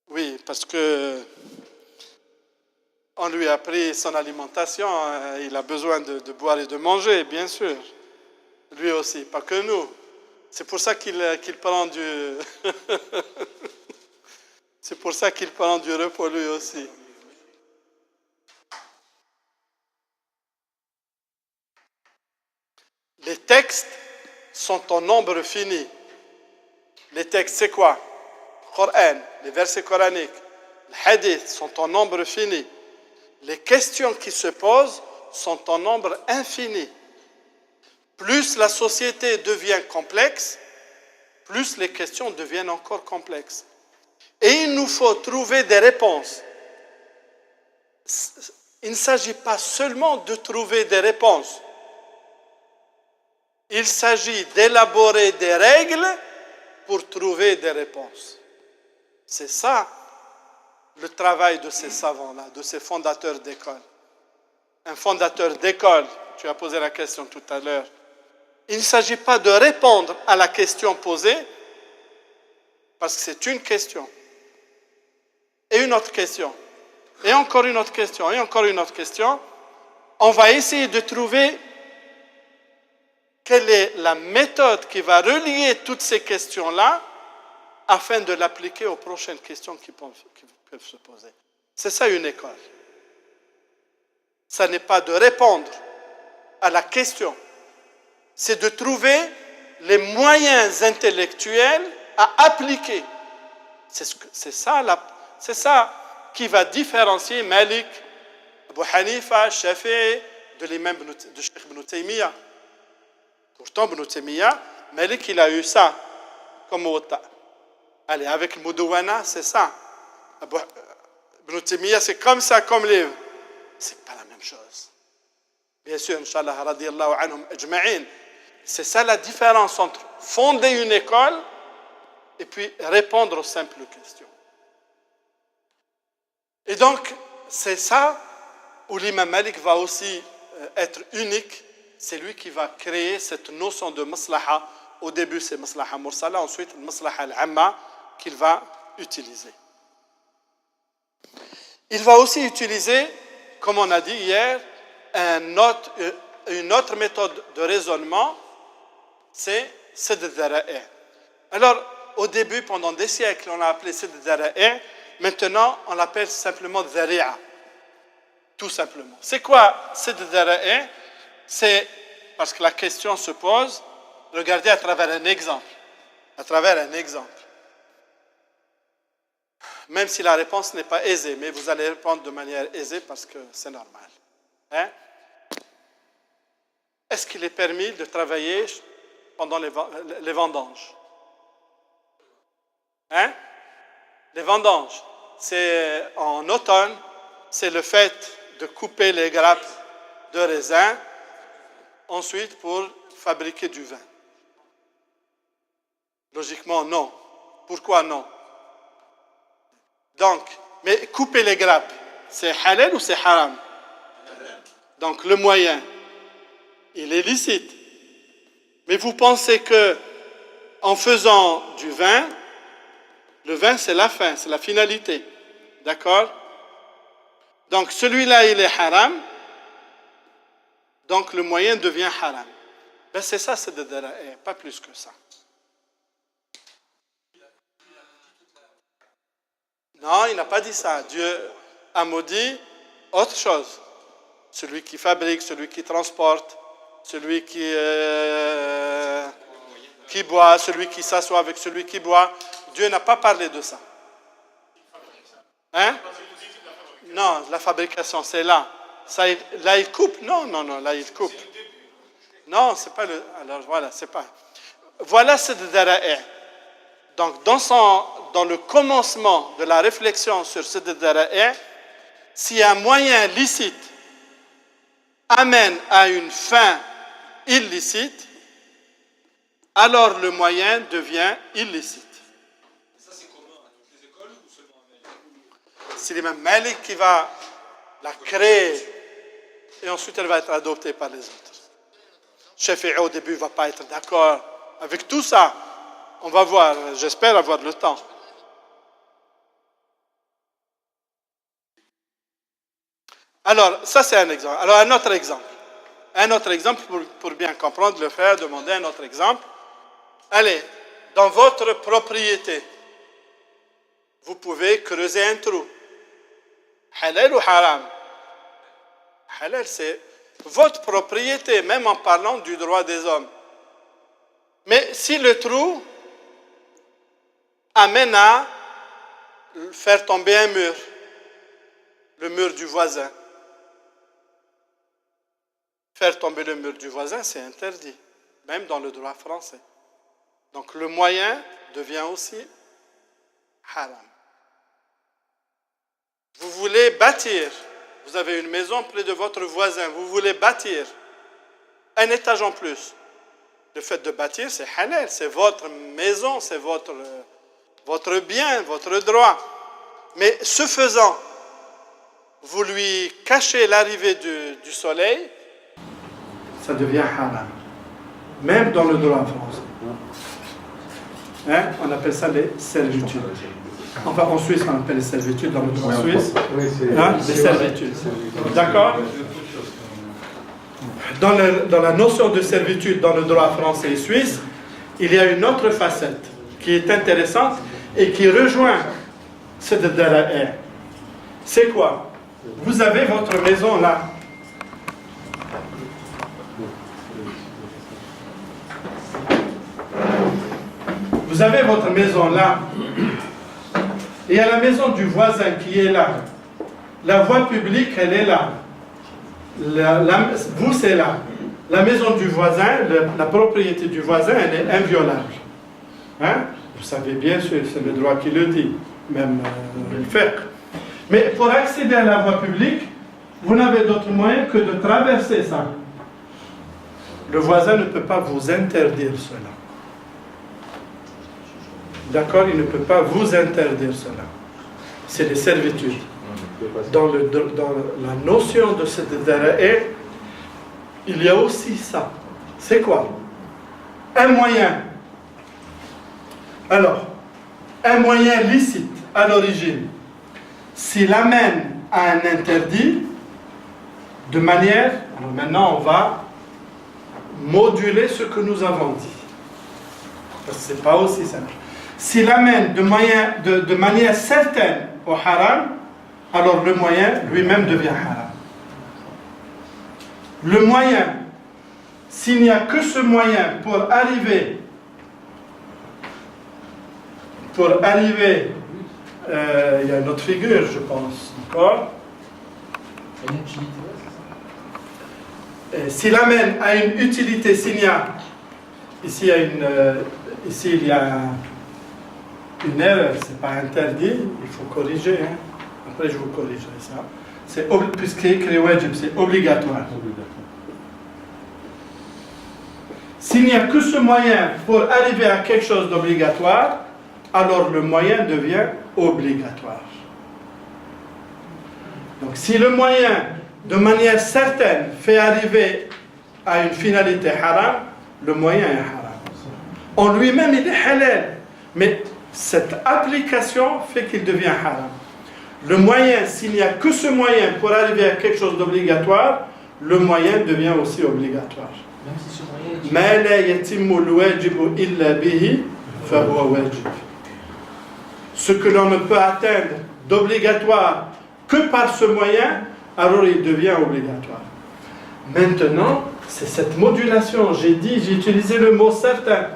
Oui, parce que on lui a pris son alimentation, il a besoin de boire et de manger, bien sûr. Lui aussi, pas que nous. C'est pour ça qu'il prend du... C'est pour ça qu'il prend du repos lui aussi. Les textes sont en nombre fini. Les textes, c'est quoi? Le Coran, les versets coraniques, les hadiths sont en nombre fini. Les questions qui se posent sont en nombre infini. Plus la société devient complexe, plus les questions deviennent encore complexes. Et il nous faut trouver des réponses. Il ne s'agit pas seulement de trouver des réponses. Il s'agit d'élaborer des règles pour trouver des réponses. C'est ça le travail de ces savants-là, de ces fondateurs d'école. Un fondateur d'école, tu as posé la question tout à l'heure, il ne s'agit pas de répondre à la question posée, parce que c'est une question. Et une autre question. Et encore une autre question. Et encore une autre question. On va essayer de trouver quelle est la méthode qui va relier toutes ces questions-là afin de l'appliquer aux prochaines questions qui peuvent se poser. C'est ça une école. Ça n'est pas de répondre à la question. C'est de trouver les moyens intellectuels à appliquer. C'est ça qui va différencier Malik, Abu Hanifa, Shafi'i de l'imam de Cheikh Ibn Taymiyyah. Pourtant, Ibn Taymiyyah, Malik, il a eu ça comme Muwatta. Allez, avec le Mudawwana, c'est ça. Ibn Taymiyyah, c'est comme ça, comme livre. C'est pas la même chose. Bien sûr, Inch'Allah, radiyallahu anhum ajma'in. C'est ça la différence entre fonder une école et puis répondre aux simples questions. Et donc, c'est ça où l'imam Malik va aussi être unique. C'est lui qui va créer cette notion de maslaha. Au début, c'est maslaha mursala, ensuite maslaha al-amma qu'il va utiliser. Il va aussi utiliser, comme on a dit hier, une autre méthode de raisonnement, c'est Sadd al-Dhara'i'. Alors, au début, pendant des siècles, on l'a appelé Sadd al-Dhara'i'. Maintenant, on l'appelle simplement Dhari'a. Tout simplement. C'est quoi Sadd al-Dhara'i'? C'est parce que la question se pose, regardez à travers un exemple. À travers un exemple. Même si la réponse n'est pas aisée, mais vous allez répondre de manière aisée parce que c'est normal. Hein? Est-ce qu'il est permis de travailler pendant les vendanges? Hein? Les vendanges, c'est en automne, c'est le fait de couper les grappes de raisin, ensuite pour fabriquer du vin. Logiquement, non. Pourquoi non? Donc, mais couper les grappes, c'est halal ou c'est haram? Donc, le moyen, il est licite. Mais vous pensez que en faisant du vin, le vin, c'est la fin, c'est la finalité. D'accord? Donc, celui-là, il est haram. Donc, le moyen devient haram. Ben, c'est ça, c'est de Dhara'i', pas plus que ça. Non, il n'a pas dit ça. Dieu a maudit autre chose. Celui qui fabrique, celui qui transporte, celui qui boit, celui qui s'assoit avec celui qui boit. Dieu n'a pas parlé de ça. Hein? Non, la fabrication, c'est là. Ça, là, il coupe. Non, là, il coupe. Non, c'est pas le... Alors, voilà, c'est pas... Voilà, c'est de Dhara'i'. Donc, dans le commencement de la réflexion sur ce Dhara'i', si un moyen licite amène à une fin illicite, alors le moyen devient illicite. Ça, c'est commun à toutes les écoles ou seulement à Malik? c'est l'imam Malik qui va la créer et ensuite elle va être adoptée par les autres. Shafi'i au début ne va pas être d'accord avec tout ça. On va voir, j'espère avoir le temps. Alors, ça c'est un exemple. Alors, un autre exemple. Un autre exemple, pour bien comprendre le frère, demander un autre exemple. Allez, dans votre propriété, vous pouvez creuser un trou. Halal ou haram? Halal, c'est votre propriété, même en parlant du droit des hommes. Mais si le trou amène à faire tomber un mur, le mur du voisin, faire tomber le mur du voisin, c'est interdit, même dans le droit français. Donc le moyen devient aussi haram. Vous voulez bâtir, vous avez une maison près de votre voisin, vous voulez bâtir un étage en plus. Le fait de bâtir, c'est halal, c'est votre maison, c'est votre bien, votre droit. Mais ce faisant, vous lui cachez l'arrivée du soleil, ça devient haram. Même dans le droit français. Hein? On appelle ça les servitudes. Enfin, en Suisse, on appelle les servitudes dans le droit suisse. Hein? Les servitudes. D'accord? Dans la notion de servitude dans le droit français et suisse, il y a une autre facette qui est intéressante et qui rejoint cette dara'a. C'est quoi? Vous avez votre maison là. Vous avez votre maison là. Et il y a la maison du voisin qui est là. La voie publique, elle est là. Vous, c'est là. La maison du voisin, la propriété du voisin, elle est inviolable. Hein? Vous savez bien sûr, c'est le droit qui le dit, même le fiqh. Mais pour accéder à la voie publique, vous n'avez d'autre moyen que de traverser ça. Le voisin ne peut pas vous interdire cela. D'accord? Il ne peut pas vous interdire cela. C'est les servitudes. Dans la notion de cette dara'a, il y a aussi ça. C'est quoi? Un moyen. Alors, un moyen licite à l'origine, s'il amène à un interdit, de manière... Alors maintenant, on va moduler ce que nous avons dit. Parce que ce n'est pas aussi simple. S'il amène de manière certaine au haram, alors le moyen lui-même devient haram. Le moyen, s'il n'y a que ce moyen pour arriver, il y a une autre figure, je pense, d'accord? S'il amène à une utilité, s'il y a, ici il y a une erreur, ce n'est pas interdit, il faut corriger, hein. Après je vous corrigerai ça. Puisqu'il est écrit wajib, c'est obligatoire. S'il n'y a que ce moyen pour arriver à quelque chose d'obligatoire, alors le moyen devient obligatoire. Donc si le moyen, de manière certaine, fait arriver à une finalité haram, le moyen est haram. En lui-même, il est halal, mais cette application fait qu'il devient haram. Le moyen, s'il n'y a que ce moyen pour arriver à quelque chose d'obligatoire, le moyen devient aussi obligatoire. Même si ce moyen est... ما لا يتم الواجب إلا به فهو واجب. Ce que l'on ne peut atteindre d'obligatoire que par ce moyen, alors il devient obligatoire. Maintenant, c'est cette modulation. J'ai utilisé le mot certain.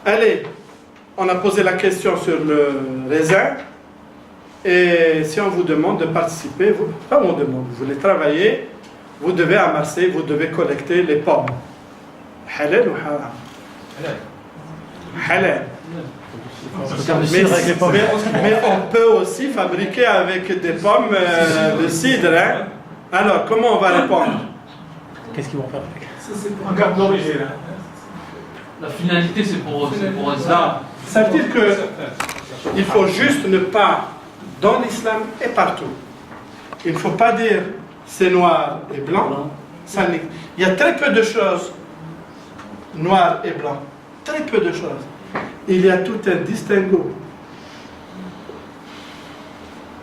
Allez, on a posé la question sur le raisin. Et si on vous demande de participer, pas on demande, vous voulez travailler, vous devez amasser, vous devez collecter les pommes. Halal ou haram? Halal. Mais on peut aussi fabriquer avec des pommes de cidre. Hein? Alors, comment on va répondre? Qu'est-ce qu'ils vont faire avec? C'est pour un garde d'origine. La finalité, c'est pour ça. Ça veut dire qu'il faut juste ne pas dans l'islam et partout. Il ne faut pas dire c'est noir et blanc. Il y a très peu de choses noir et blanc. Très peu de choses. Il y a tout un distinguo.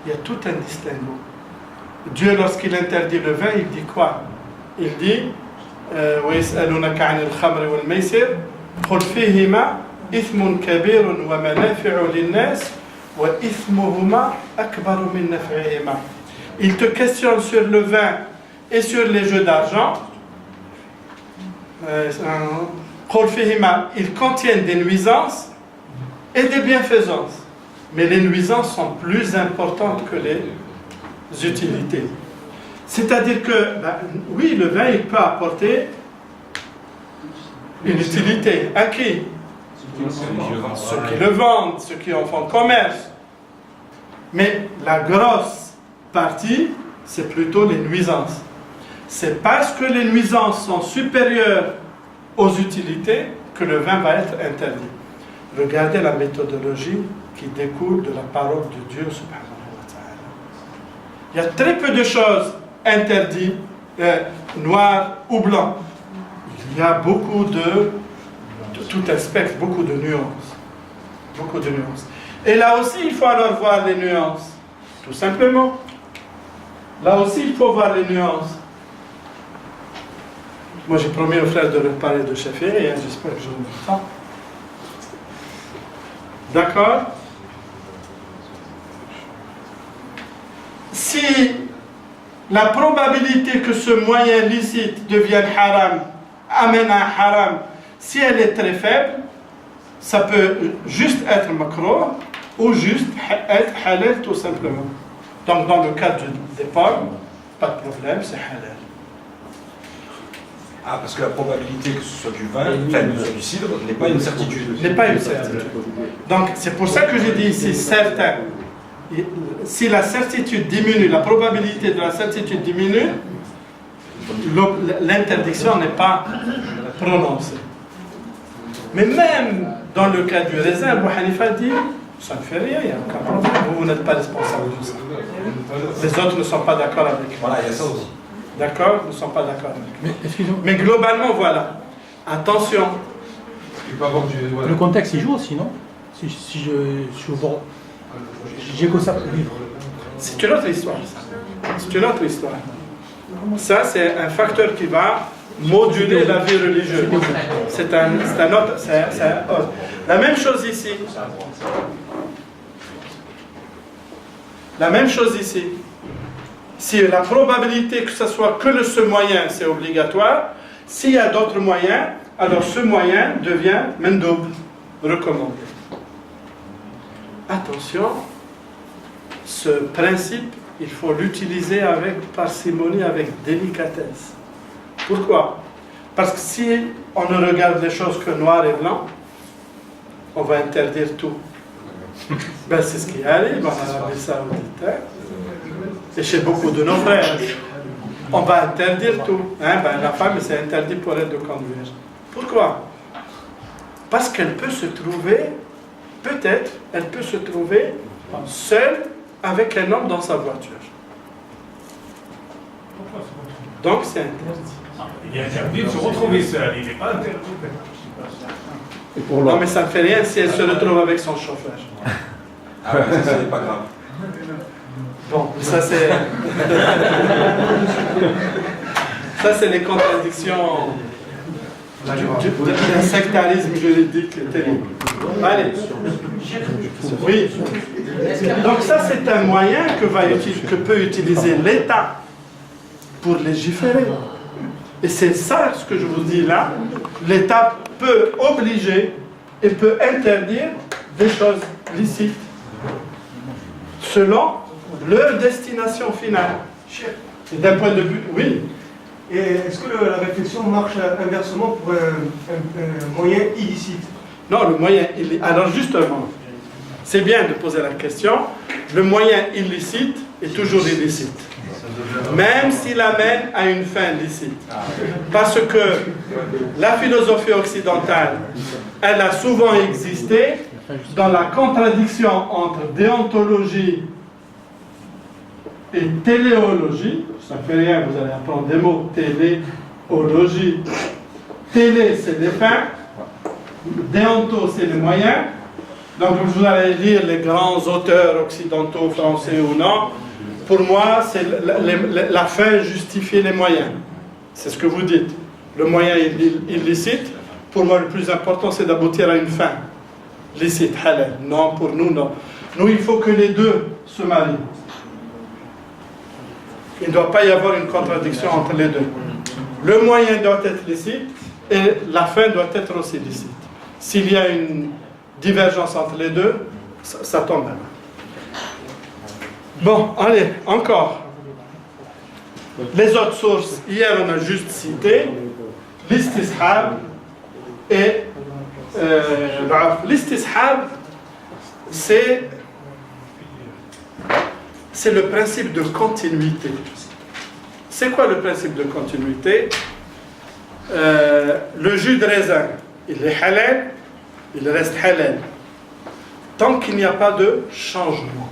Il y a tout un distinguo. Dieu, lorsqu'il interdit le vin, il dit quoi? Il dit وَيَسْأَلُونَكَ عَنِ الْخَمْرِ وَالْمَيْسِرِ قُلْ فِيهِمَا إِثْمٌ كَبِيرٌ وَمَنَافِعُ لِلنَّاسِ وَإِثْمُهُمَا أَكْبَرُ مِنْ نَفْعِهِمَا. Il te questionne sur le vin et sur les jeux d'argent. قُلْ فِيهِمَا, ils contiennent des nuisances et des bienfaisances. Mais les nuisances sont plus importantes que les utilités. C'est-à-dire que, oui, le vin, il peut apporter une utilité. À qui? Ceux qui le vendent, ceux qui en font commerce. Mais la grosse partie, c'est plutôt les nuisances. C'est parce que les nuisances sont supérieures aux utilités que le vin va être interdit. Regardez la méthodologie qui découle de la parole de Dieu subhanahu wa ta'ala. Il y a très peu de choses interdites, noir ou blanc. Il y a beaucoup de tout un spectre, beaucoup de nuances. Beaucoup de nuances. Et là aussi, il faut alors voir les nuances. Tout simplement. Là aussi, il faut voir les nuances. Moi, j'ai promis aux frères de leur parler de Shafi'i et j'espère que j'aurai le temps. D'accord? Si la probabilité que ce moyen licite devienne haram, amène à un haram, si elle est très faible, ça peut juste être makruh ou juste être halal tout simplement. Donc dans le cas des pommes, pas de problème, c'est halal. Ah, parce que la probabilité que ce soit du vin, du cidre, n'est pas une certitude. N'est pas une certitude. Donc c'est pour ça que j'ai dit ici certain. Si la certitude diminue, la probabilité de la certitude diminue, l'interdiction n'est pas prononcée. Mais même dans le cas du raisin, Abu Hanifa dit ça ne fait rien, il n'y a aucun problème, vous n'êtes pas responsable de ça. Les autres ne sont pas d'accord avec vous. Voilà, il y a ça aussi. D'accord? Ne sont pas d'accord avec vous. Mais globalement, voilà. Attention. Le contexte, il joue aussi, non? Si je ouvre. J'ai que ça pour vivre. C'est une autre histoire. C'est une autre histoire. Ça, c'est un facteur qui va moduler la vie religieuse. C'est un autre. La même chose ici. La même chose ici. Si la probabilité que ce soit que ce moyen, c'est obligatoire, s'il y a d'autres moyens, alors ce moyen devient mandoub, recommandé. Attention, ce principe, il faut l'utiliser avec parcimonie, avec délicatesse. Pourquoi? Parce que si on ne regarde les choses que noir et blanc, on va interdire tout. C'est ce qui arrive en Arabie Saoudite. Et chez beaucoup de nos frères, on va interdire tout. La femme, c'est interdit pour elle de conduire. Pourquoi? Parce qu'elle peut se trouver, peut-être, elle peut se trouver seule avec un homme dans sa voiture. Donc c'est interdit. Il est interdit de se retrouver seul, il n'est pas interdit. Non, mais ça ne fait rien si elle se retrouve avec son chauffeur. Ah ouais, ça n'est pas grave. Bon, ça c'est... ça c'est les contradictions d'un sectarisme juridique terrible. Allez. Oui. Donc ça c'est un moyen que peut utiliser l'État pour légiférer. Et c'est ça ce que je vous dis là. L'État peut obliger et peut interdire des choses licites selon leur destination finale. D'un point de vue, oui. Et est-ce que la réflexion marche inversement pour un moyen illicite? Non, le moyen illicite. Alors justement, c'est bien de poser la question. Le moyen illicite est toujours illicite. Même s'il amène à une fin licite. Parce que la philosophie occidentale, elle a souvent existé dans la contradiction entre déontologie et téléologie. Ça ne fait rien, vous allez apprendre des mots. Téléologie. Télé, c'est les fins. Déonto, c'est les moyens. Donc vous allez lire les grands auteurs occidentaux, français ou non. Pour moi, c'est la fin justifier les moyens. C'est ce que vous dites. Le moyen illicite, pour moi, le plus important, c'est d'aboutir à une fin. Licite, halal. Non, pour nous, non. Nous, il faut que les deux se marient. Il ne doit pas y avoir une contradiction entre les deux. Le moyen doit être licite et la fin doit être aussi licite. S'il y a une divergence entre les deux, ça tombe. Bon, allez, encore. Les autres sources, hier on a juste cité l'istishab et l'istishab, c'est le principe de continuité. C'est quoi le principe de continuité? Le jus de raisin, il est halal, il reste halal. Tant qu'il n'y a pas de changement.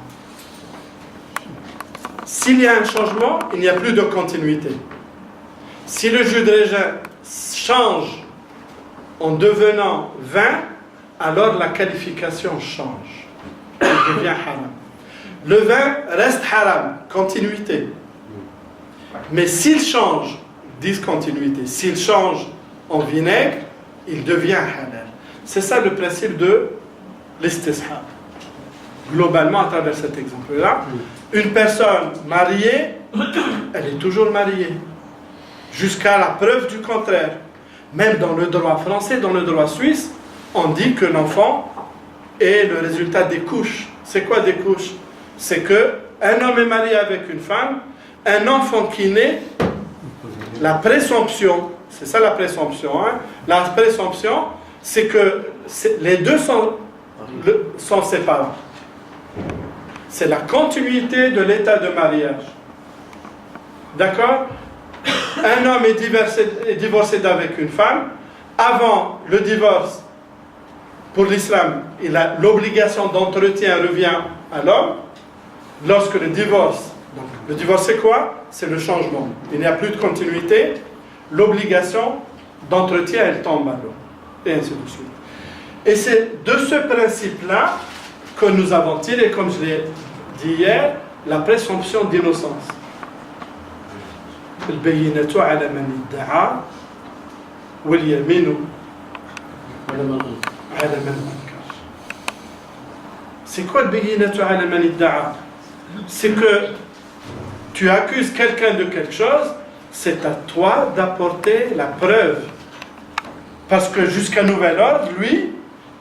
S'il y a un changement, il n'y a plus de continuité. Si le jus de raisin change en devenant vin, alors la qualification change. Il devient haram. Le vin reste haram, continuité. Mais s'il change, discontinuité, s'il change en vinaigre, il devient halal. C'est ça le principe de l'istishab. Globalement, à travers cet exemple-là, une personne mariée, elle est toujours mariée. Jusqu'à la preuve du contraire. Même dans le droit français, dans le droit suisse, on dit que l'enfant est le résultat des couches. C'est quoi des couches? C'est qu'un homme est marié avec une femme, un enfant qui naît, la présomption, c'est ça la présomption, hein? La présomption, c'est que les deux sont séparés. C'est la continuité de l'état de mariage. D'accord? Un homme est divorcé d'avec une femme. Avant le divorce, pour l'islam, l'obligation d'entretien revient à l'homme. Lorsque le divorce c'est quoi? C'est le changement. Il n'y a plus de continuité. L'obligation d'entretien, elle tombe à l'homme. Et ainsi de suite. Et c'est de ce principe-là que nous avons tiré, comme je l'ai dit hier, la présomption d'innocence. البينة على من ادعى واليمين على من أنكر. C'est quoi البينة على من ادعى? C'est que tu accuses quelqu'un de quelque chose, c'est à toi d'apporter la preuve. Parce que jusqu'à nouvel ordre, lui,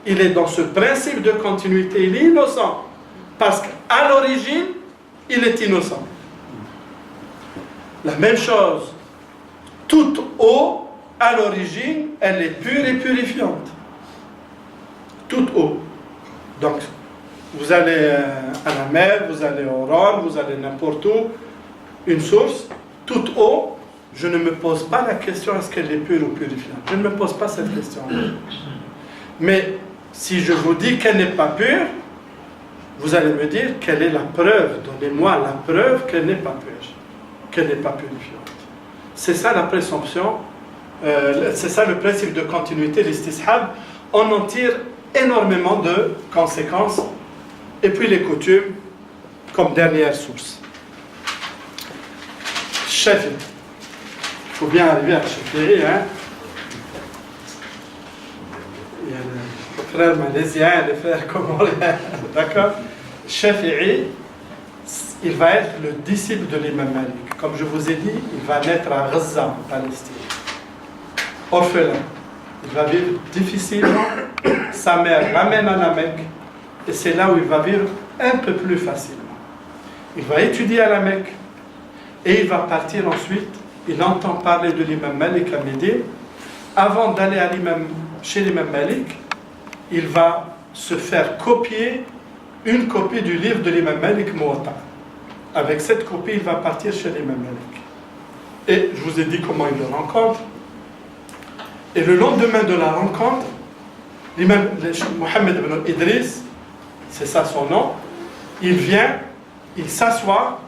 il est dans ce principe de continuité, il est innocent. Parce qu'à l'origine, il est innocent. La même chose, toute eau, à l'origine, elle est pure et purifiante. Toute eau. Donc, vous allez à la mer, vous allez au Rhône, vous allez n'importe où, une source, toute eau, je ne me pose pas la question est-ce qu'elle est pure ou purifiante. Je ne me pose pas cette question. Mais si je vous dis qu'elle n'est pas pure, vous allez me dire quelle est la preuve. Donnez-moi la preuve qu'elle n'est pas pure, qu'elle n'est pas purifiante. C'est ça la présomption, c'est ça le principe de continuité, l'istishab. On en tire énormément de conséquences. Et puis les coutumes, comme dernière source. Shafi'i. Il faut bien arriver à Shafi'i, hein. Il y a les frères malaisiens, les frères comoriens, d'accord? Shafi'i, il va être le disciple de l'imam Malik. Comme je vous ai dit, il va naître à Gaza, en Palestine. Orphelin. Il va vivre difficilement. Sa mère l'amène à la Mecque. Et c'est là où il va vivre un peu plus facilement. Il va étudier à la Mecque. Et il va partir ensuite. Il entend parler de l'imam Malik à Médine. Avant d'aller chez l'imam Malik, il va se faire copier une copie du livre de l'imam Malik Muwatta. Avec cette copie, il va partir chez l'imam Malik. Et je vous ai dit comment il le rencontre. Et le lendemain de la rencontre, l'imam Mohammed ibn Idris, c'est ça son nom, il vient, il s'assoit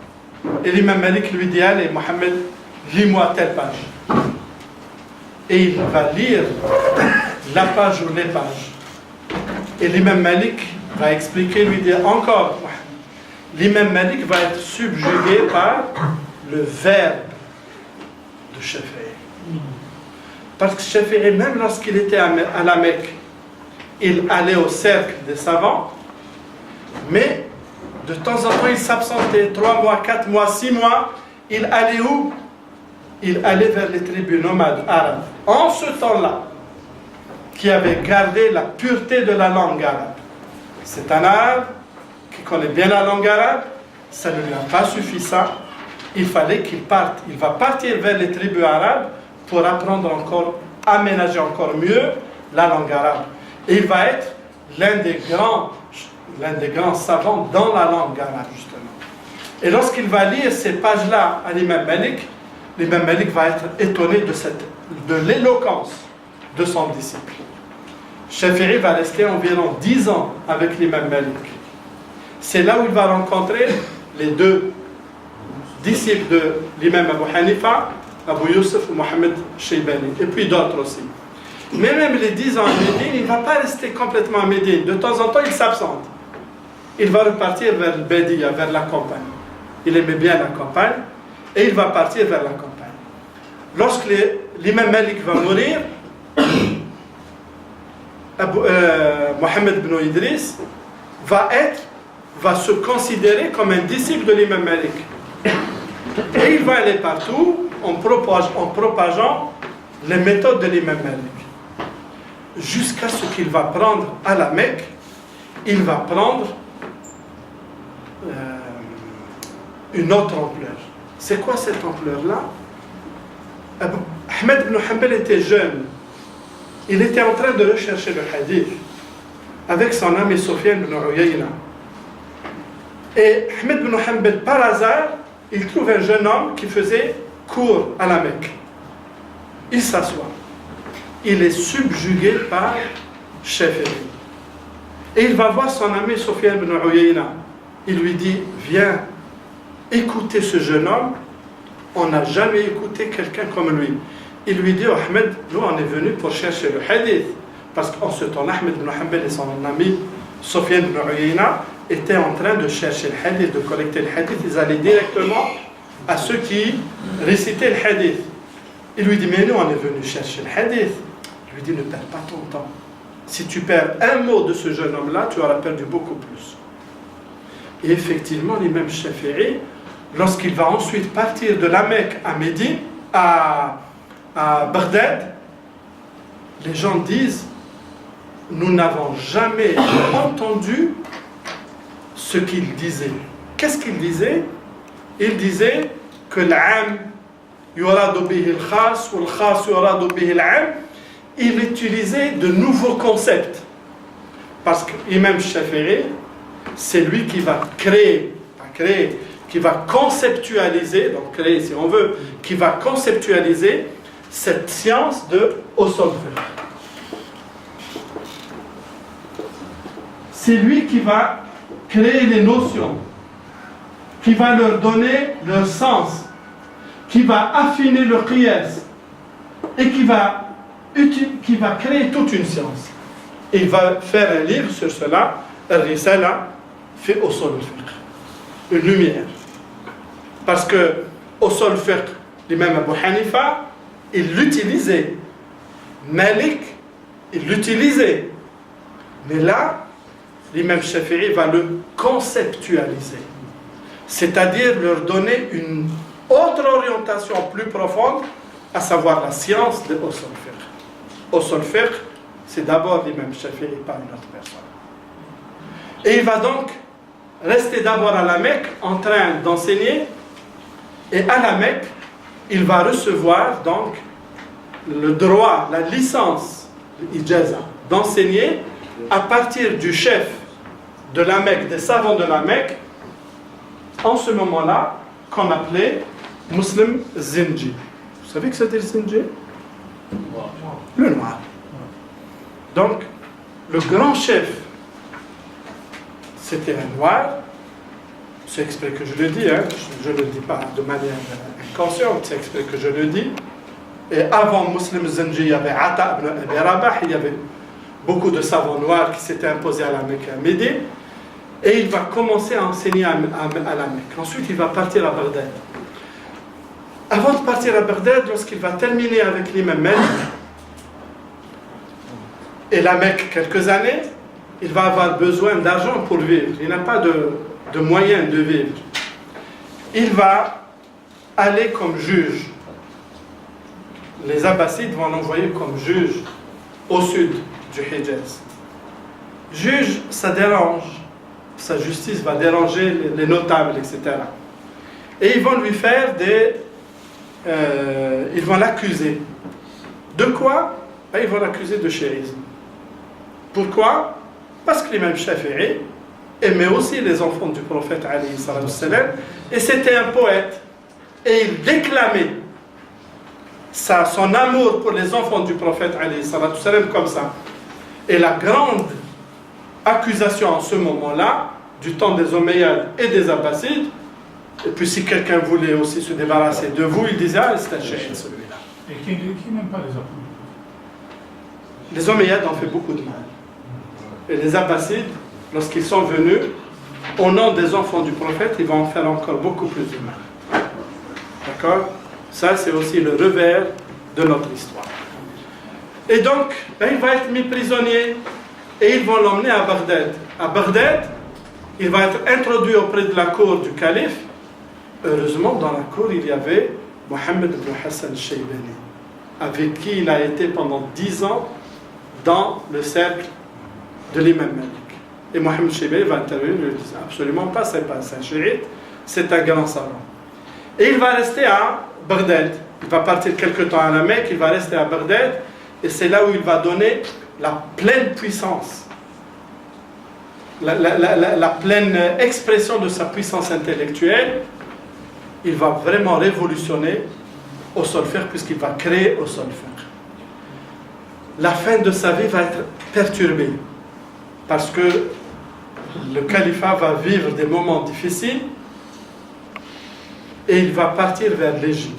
Et l'imam Malik lui dit, allez Mohamed, lis-moi telle page. Et il va lire la page ou les pages. Et l'imam Malik va expliquer, lui dire encore, l'imam Malik va être subjugué par le verbe de Shafi'i. Parce que Shafi'i, même lorsqu'il était à la Mecque, il allait au cercle des savants, mais de temps en temps il s'absentait 3 mois, 4 mois, 6 mois. Il allait où? Il allait vers les tribus nomades arabes. En ce temps-là, qui avait gardé la pureté de la langue arabe. C'est un arabe qui connaît bien la langue arabe, ça ne lui a pas suffi ça. Il fallait qu'il parte. Il va partir vers les tribus arabes pour apprendre encore, aménager encore mieux la langue arabe. Et il va être l'un des grands savants dans la langue arabe, justement. Et lorsqu'il va lire ces pages-là à l'imam Malik va être étonné de l'éloquence de son disciple. Shafi'i va rester environ 10 ans avec l'imam Malik. C'est là où il va rencontrer les 2 disciples de l'imam Abu Hanifa, Abu Yusuf ou Mohamed Shaybani, et puis d'autres aussi. Mais même les 10 ans à Médine, il ne va pas rester complètement à Médine. De temps en temps, il s'absente. Il va repartir vers le Bédia, vers la campagne. Il aimait bien la campagne, et il va partir vers la campagne. Lorsque l'imam Malik va mourir, Mohamed ibn Idris va se considérer comme un disciple de l'imam Malik. Et il va aller partout en propageant les méthodes de l'imam Malik. Jusqu'à ce qu'il va prendre à la Mecque, il va prendre une autre ampleur. C'est quoi cette ampleur-là? Ahmed ibn Hanbal était jeune. Il était en train de rechercher le hadith avec son ami Sufyan ibn Uyayna. Et Ahmed ibn Hanbal, par hasard, il trouve un jeune homme qui faisait cours à la Mecque. Il s'assoit. Il est subjugué par Shafi'i. Et il va voir son ami Sufyan ibn Uyayna. Il lui dit, viens écouter ce jeune homme. On n'a jamais écouté quelqu'un comme lui. Il lui dit, Ahmed, nous on est venus pour chercher le hadith. Parce qu'en ce temps-là, Ahmed ibn Hanbal et son ami Sufyan ibn Uyayna étaient en train de chercher le hadith, de collecter le hadith. Ils allaient directement à ceux qui récitaient le hadith. Il lui dit, mais nous on est venus chercher le hadith. Il lui dit, ne perds pas ton temps. Si tu perds un mot de ce jeune homme-là, tu auras perdu beaucoup plus. Et effectivement, l'imam Shafi'i, lorsqu'il va ensuite partir de la Mecque à Médine, à Bagdad, les gens disent, nous n'avons jamais entendu ce qu'il disait. Qu'est-ce qu'il disait? Il disait que l'am yuradu bihi al-khas ou al-khas yuradu bihi al-am. Il utilisait de nouveaux concepts. Parce que l'imam Shafi'i, c'est lui qui va créer, qui va conceptualiser, donc créer si on veut, qui va conceptualiser cette science de usul fiqh. C'est lui qui va créer les notions, qui va leur donner leur sens, qui va affiner le qiyas et qui va créer toute une science. Il va faire un livre sur cela, Al-Risala fi usul fiqh, une lumière. Parce que usul fiqh, l'imam Abu Hanifa, il l'utilisait. Malik, il l'utilisait. Mais là, l'imam Shafi'i va le conceptualiser. C'est-à-dire leur donner une autre orientation plus profonde, à savoir la science de usul fiqh. Usul fiqh, c'est d'abord l'imam Shafi'i, pas une autre personne. Et il va donc rester d'abord à la Mecque en train d'enseigner. Et à la Mecque, il va recevoir donc le droit, la licence, l'ijaza, d'enseigner à partir du chef de la Mecque, des savants de la Mecque, en ce moment-là, qu'on appelait Muslim Zinji. Vous savez que c'était le Zinji? Le noir. Donc, le grand chef, c'était un noir, c'est exprès que je le dis, hein, je ne le dis pas de manière inconsciente, c'est exprès que je le dis. Et avant Muslim Zanji, il y avait Ata ibn Abi Rabah, il y avait beaucoup de savants noirs qui s'étaient imposés à la Mecque et à Médine. Et il va commencer à enseigner à la Mecque. Ensuite, il va partir à Bagdad. Avant de partir à Bagdad, lorsqu'il va terminer avec l'imam Malik et la Mecque quelques années, il va avoir besoin d'argent pour vivre. Il n'a pas de moyens de vivre. Il va aller comme juge. Les Abbassides vont l'envoyer comme juge au sud du Hijaz. Juge, ça dérange. Sa justice va déranger les notables, etc. Et ils vont lui faire ils vont l'accuser. De quoi? Ils vont l'accuser de chérisme. Pourquoi? Parce que l'imam Shafi'i aimait aussi les enfants du prophète alayhi salatu wassalam, et c'était un poète. Et il déclamait son amour pour les enfants du prophète alayhi salatu wassalam comme ça. Et la grande accusation en ce moment-là, du temps des Omeyyades et des Abbassides, et puis si quelqu'un voulait aussi se débarrasser de vous, il disait, ah, c'est un chéri celui-là. Et qui n'aime pas les enfants? Les Omeyyades ont fait beaucoup de mal. Et les Abbassides, lorsqu'ils sont venus, au nom des enfants du prophète, ils vont en faire encore beaucoup plus de mal. D'accord? Ça, c'est aussi le revers de notre histoire. Et donc, il va être mis prisonnier et ils vont l'emmener à Bagdad. À Bagdad, il va être introduit auprès de la cour du calife. Heureusement, dans la cour, il y avait Mohammed ibn Hassan al-Shaybani, avec qui il a été pendant 10 ans dans le cercle de l'imam Malik. Et Mohammed al-Shaybani va intervenir, il lui dit absolument pas, c'est pas un chiite, c'est un grand savant. Et il va rester à Bagdad. Il va partir quelque temps à la Mecque, il va rester à Bagdad, et c'est là où il va donner la pleine puissance, la pleine expression de sa puissance intellectuelle. Il va vraiment révolutionner au solfège, puisqu'il va créer au solfège. La fin de sa vie va être perturbée, parce que le califat va vivre des moments difficiles, et il va partir vers l'Égypte.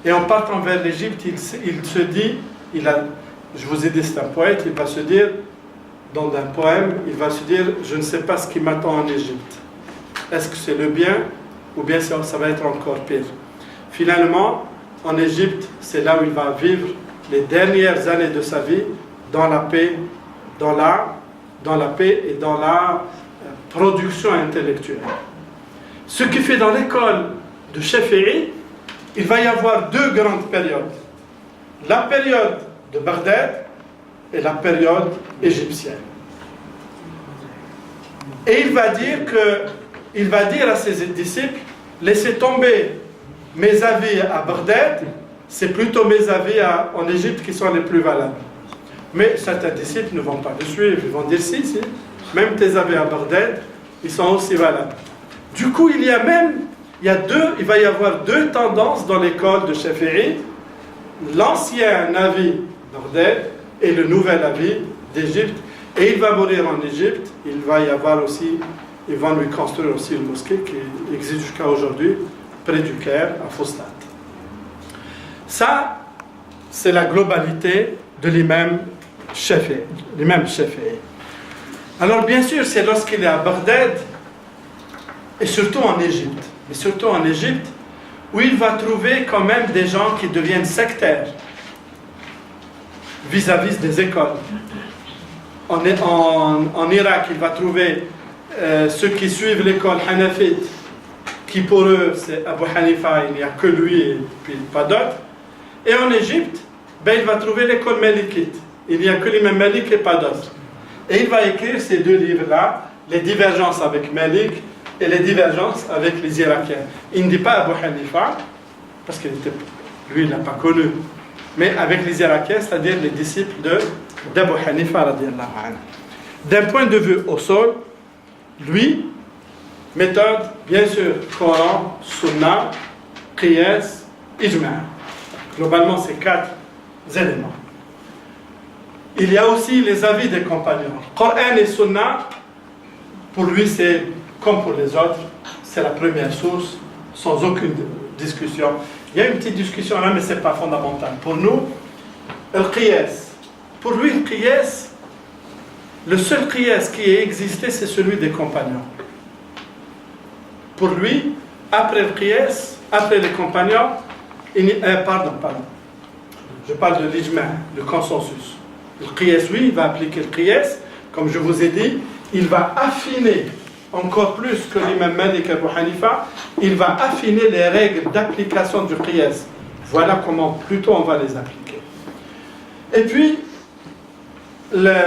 Et en partant vers l'Égypte, il se dit, je vous ai dit, c'est un poète, il va se dire, dans un poème, il va se dire, je ne sais pas ce qui m'attend en Égypte. Est-ce que c'est le bien, ou bien ça va être encore pire? Finalement, en Égypte, c'est là où il va vivre les dernières années de sa vie, dans la paix, dans la paix et dans la production intellectuelle. Ce qui fait dans l'école de Shafi'i, il va y avoir deux grandes périodes. La période de Bagdad et la période égyptienne. Et il va dire à ses disciples, laissez tomber mes avis à Bagdad, c'est plutôt mes avis en Égypte qui sont les plus valables. Mais certains disciples ne vont pas le suivre, ils vont dire si, même tes avis à Bagdad, ils sont aussi valables. Du coup, il va y avoir deux tendances dans l'école de Shafi'i, l'ancien avis Bagdad et le nouvel avis d'Égypte. Et il va mourir en Égypte, ils vont lui construire aussi une mosquée qui existe jusqu'à aujourd'hui, près du Caire, à Fustat. Ça, c'est la globalité de l'imam Shafi'i. Alors bien sûr, c'est lorsqu'il est à Bagdad, et surtout en Égypte, mais surtout en Égypte, où il va trouver quand même des gens qui deviennent sectaires vis-à-vis des écoles. En Irak, il va trouver ceux qui suivent l'école hanafite, qui pour eux c'est Abu Hanifa, il n'y a que lui et puis pas d'autres. Et en Égypte, il va trouver l'école malikite, il n'y a que l'imam Malik et pas d'autres. Et il va écrire ces deux livres-là, les divergences avec Malik et les divergences avec les Irakiens. Il ne dit pas Abu Hanifa, parce que lui il n'a pas connu, mais avec les Irakiens, c'est-à-dire les disciples d'Abu Hanifa radiallahu anhu. D'un point de vue au sol, lui, méthode, bien sûr, Coran, Sunna, Qiyas, Ijma'. Globalement, ces 4 éléments. Il y a aussi les avis des compagnons. Coran et Sunna, pour lui, c'est comme pour les autres, c'est la première source, sans aucune discussion. Il y a une petite discussion là, mais ce n'est pas fondamental. Pour nous, le qiyas. Pour lui, le qiyas, le seul qiyas qui ait existé, c'est celui des compagnons. Pour lui, après le qiyas, après les compagnons, pardon. Je parle de l'ijma', le consensus. Le qiyas, oui, il va appliquer le qiyas. Comme je vous ai dit, il va affiner encore plus que l'imam Malik Abu Hanifa, il va affiner les règles d'application du qiyas. Voilà comment plutôt on va les appliquer. Et puis, l'ijma'.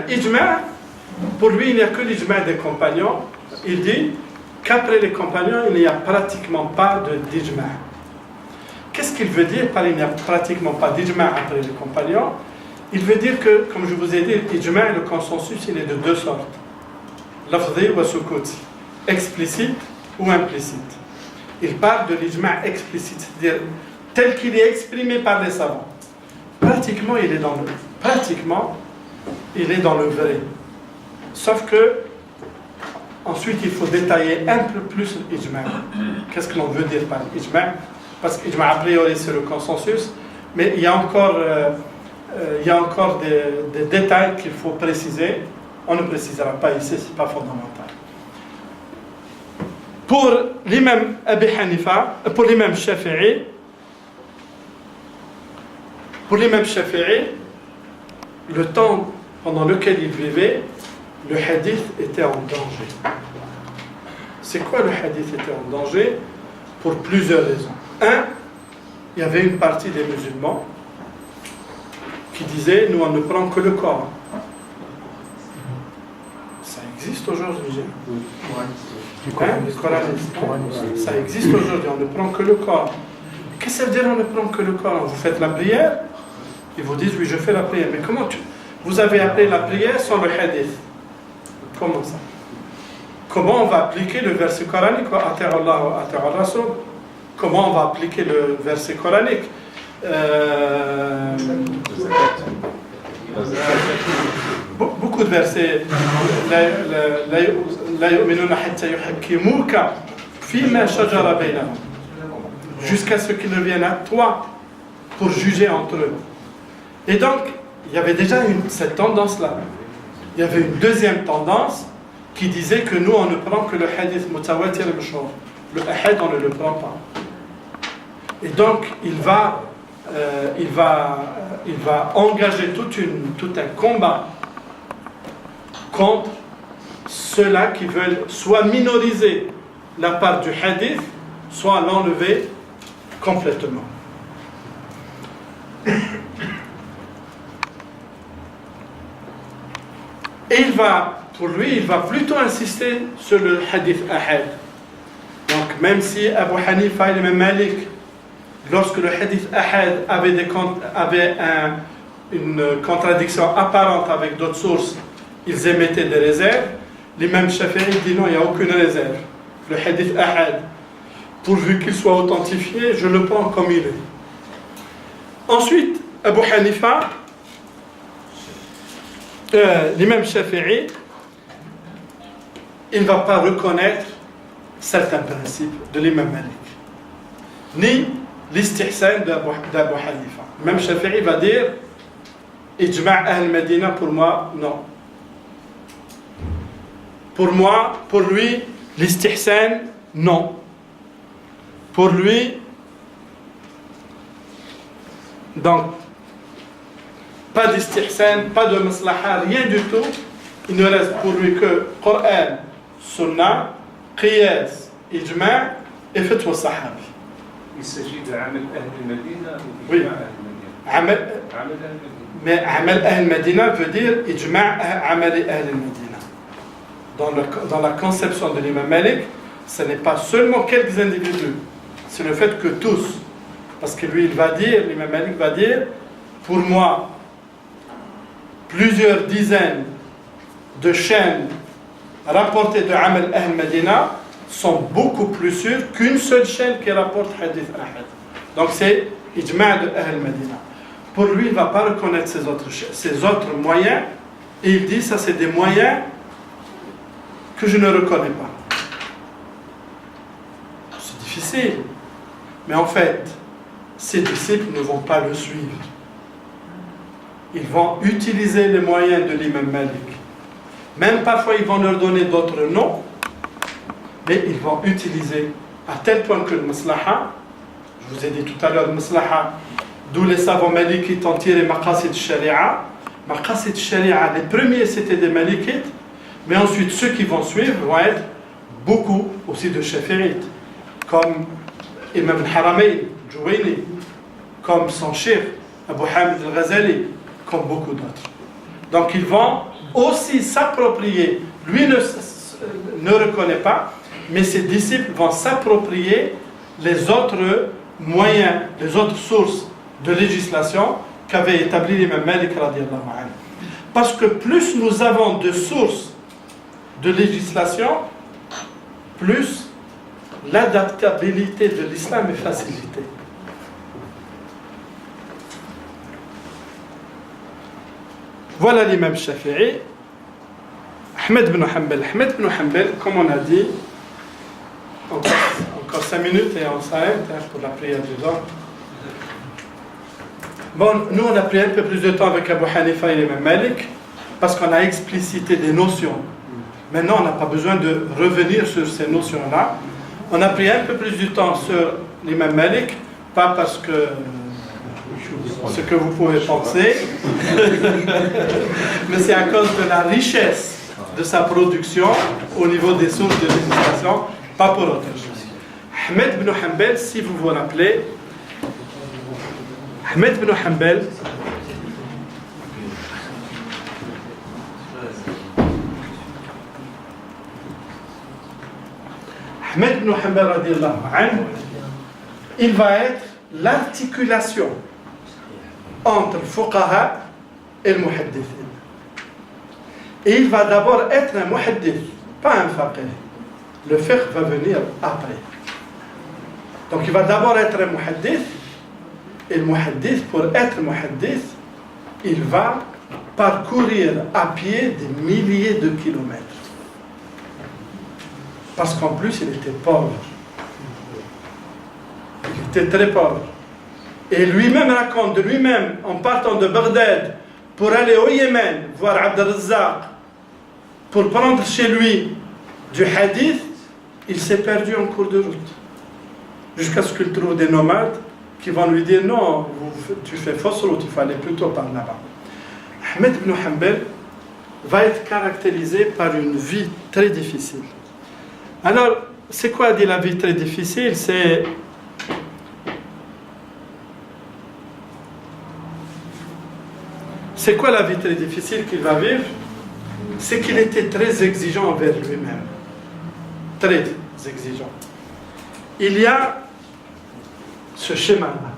L'ijma', pour lui, il n'y a que l'ijma' des compagnons. Il dit qu'après les compagnons, il n'y a pratiquement pas d'ijma'. Qu'est-ce qu'il veut dire par il n'y a pratiquement pas d'ijma' après les compagnons? Il veut dire que, comme je vous ai dit, l'ijma', le consensus, il est de deux sortes. Lafzi wa sukuti, explicite ou implicite. Il parle de l'ijma' explicite, c'est-à-dire tel qu'il est exprimé par les savants. Pratiquement, il est dans le vrai. Sauf que, ensuite, il faut détailler un peu plus l'ijma'. Qu'est-ce que l'on veut dire par l'ijma'? Parce que l'ijma' a priori, c'est le consensus, mais il y a encore des détails qu'il faut préciser. On ne précisera pas ici, ce n'est pas fondamental. Pour l'imam Abi Hanifa, pour l'imam Shafi'i, le temps pendant lequel il vivait, le hadith était en danger. C'est quoi le hadith était en danger? Pour plusieurs raisons. Un, il y avait une partie des musulmans qui disaient, nous on ne prend que le Coran. Ça existe aujourd'hui. Le coranisme. Ça existe aujourd'hui, on ne prend que le Coran. Qu'est-ce que ça veut dire on ne prend que le Coran? Vous faites la prière? Ils vous disent, oui, je fais la prière. Mais comment vous avez appelé la prière sans le hadith? Comment ça? Comment on va appliquer le verset coranique? Comment on va appliquer le verset coranique? Beaucoup de versets. Jusqu'à ce qu'ils reviennent à toi pour juger entre eux. Et donc, il y avait déjà cette tendance-là. Il y avait une deuxième tendance qui disait que nous, on ne prend que le hadith mutawatir al-mashhur. Le ahad, on ne le prend pas. Et donc, il va engager tout un combat contre ceux-là qui veulent soit minoriser la part du hadith, soit l'enlever complètement. Et pour lui, il va plutôt insister sur le hadith ahad. Donc, même si Abu Hanifa et l'imam Malik, lorsque le hadith ahad avait une contradiction apparente avec d'autres sources, ils émettaient des réserves, l'imam Shafi'i dit non, il n'y a aucune réserve. Le hadith ahad, pourvu qu'il soit authentifié, je le prends comme il est. Ensuite, Abu Hanifa, l'imam Shafi'i, il ne va pas reconnaître certains principes de l'imam Malik, ni l'istihsan d'Abu Hanifa. L'imam Shafi'i va dire Ijma' al-Medina, pour moi, non. Pour lui, l'istihsan, non. Pour lui, donc, pas d'istihsan, pas de maslaha, rien du tout. Il ne reste pour lui que Coran, Sunnah, Qiyas, Ijma' et Fatwa Sahabi. Il s'agit de Amal al-Medina ou Oui. Amal Mais Amal al-Medina veut dire Ijma' Amal al-Medina. Dans la conception de l'imam Malik, ce n'est pas seulement quelques individus, c'est le fait que tous, parce que lui, l'imam Malik va dire, pour moi, plusieurs dizaines de chaînes rapportées de Amal al-Medina sont beaucoup plus sûres qu'une seule chaîne qui rapporte Hadith Ahad. Donc c'est Ijma' de al-Medina. Pour lui, il ne va pas reconnaître ces autres moyens, et il dit ça c'est des moyens que je ne reconnais pas. C'est difficile. Mais en fait, ses disciples ne vont pas le suivre. Ils vont utiliser les moyens de l'imam Malik. Même parfois, ils vont leur donner d'autres noms, mais ils vont utiliser à tel point que le maslaha, je vous ai dit tout à l'heure, le maslaha, d'où les savants malikites ont tiré maqasid sharia. Maqasid sharia, les premiers c'était des malikites, mais ensuite ceux qui vont suivre vont être beaucoup aussi de shafi'ites, comme Imam al-Haramayn, Juwayni, comme son cheikh, Abu Hamid al-Ghazali, comme beaucoup d'autres. Donc ils vont aussi s'approprier, lui ne reconnaît pas, mais ses disciples vont s'approprier les autres moyens, les autres sources de législation qu'avait établi l'imam Malik radiallahu anhu. Parce que plus nous avons de sources de législation, plus l'adaptabilité de l'islam est facilitée. Voilà l'imam Shafi'i. Ahmed ibn Hanbal. Ahmed ibn Hanbal, comme on a dit, encore 5 minutes et on s'arrête pour la prière du soir. Bon, nous on a pris un peu plus de temps avec Abu Hanifa et l'imam Malik parce qu'on a explicité des notions. Maintenant, on n'a pas besoin de revenir sur ces notions-là. On a pris un peu plus de temps sur l'imam Malik, pas parce que ce que vous pouvez penser, mais c'est à cause de la richesse de sa production au niveau des sources de législation, pas pour autre chose. Ahmed ibn Hanbal, si vous vous rappelez, Ahmed ibn Hanbal, Ahmed ibn Hanbal radiallahu anhu, il va être l'articulation entre le fuqaha et le muhaddithin. Et il va d'abord être un muhaddith, pas un faqih. Le fiqh va venir après. Donc il va d'abord être un muhaddith, et le muhaddith, pour être muhaddith, il va parcourir à pied des milliers de kilomètres. Parce qu'en plus, il était pauvre. Il était très pauvre. Et lui-même raconte de lui-même, en partant de Bagdad, pour aller au Yémen, voir Abd al-Razzaq, pour prendre chez lui du hadith, il s'est perdu en cours de route. Jusqu'à ce qu'il trouve des nomades qui vont lui dire non, tu fais fausse route, il faut aller plutôt par là-bas. Ahmed ibn Hanbal va être caractérisé par une vie très difficile. Alors, c'est quoi dire la vie très difficile? C'est quoi la vie très difficile qu'il va vivre? C'est qu'il était très exigeant envers lui-même. Très exigeant. Il y a ce schéma-là.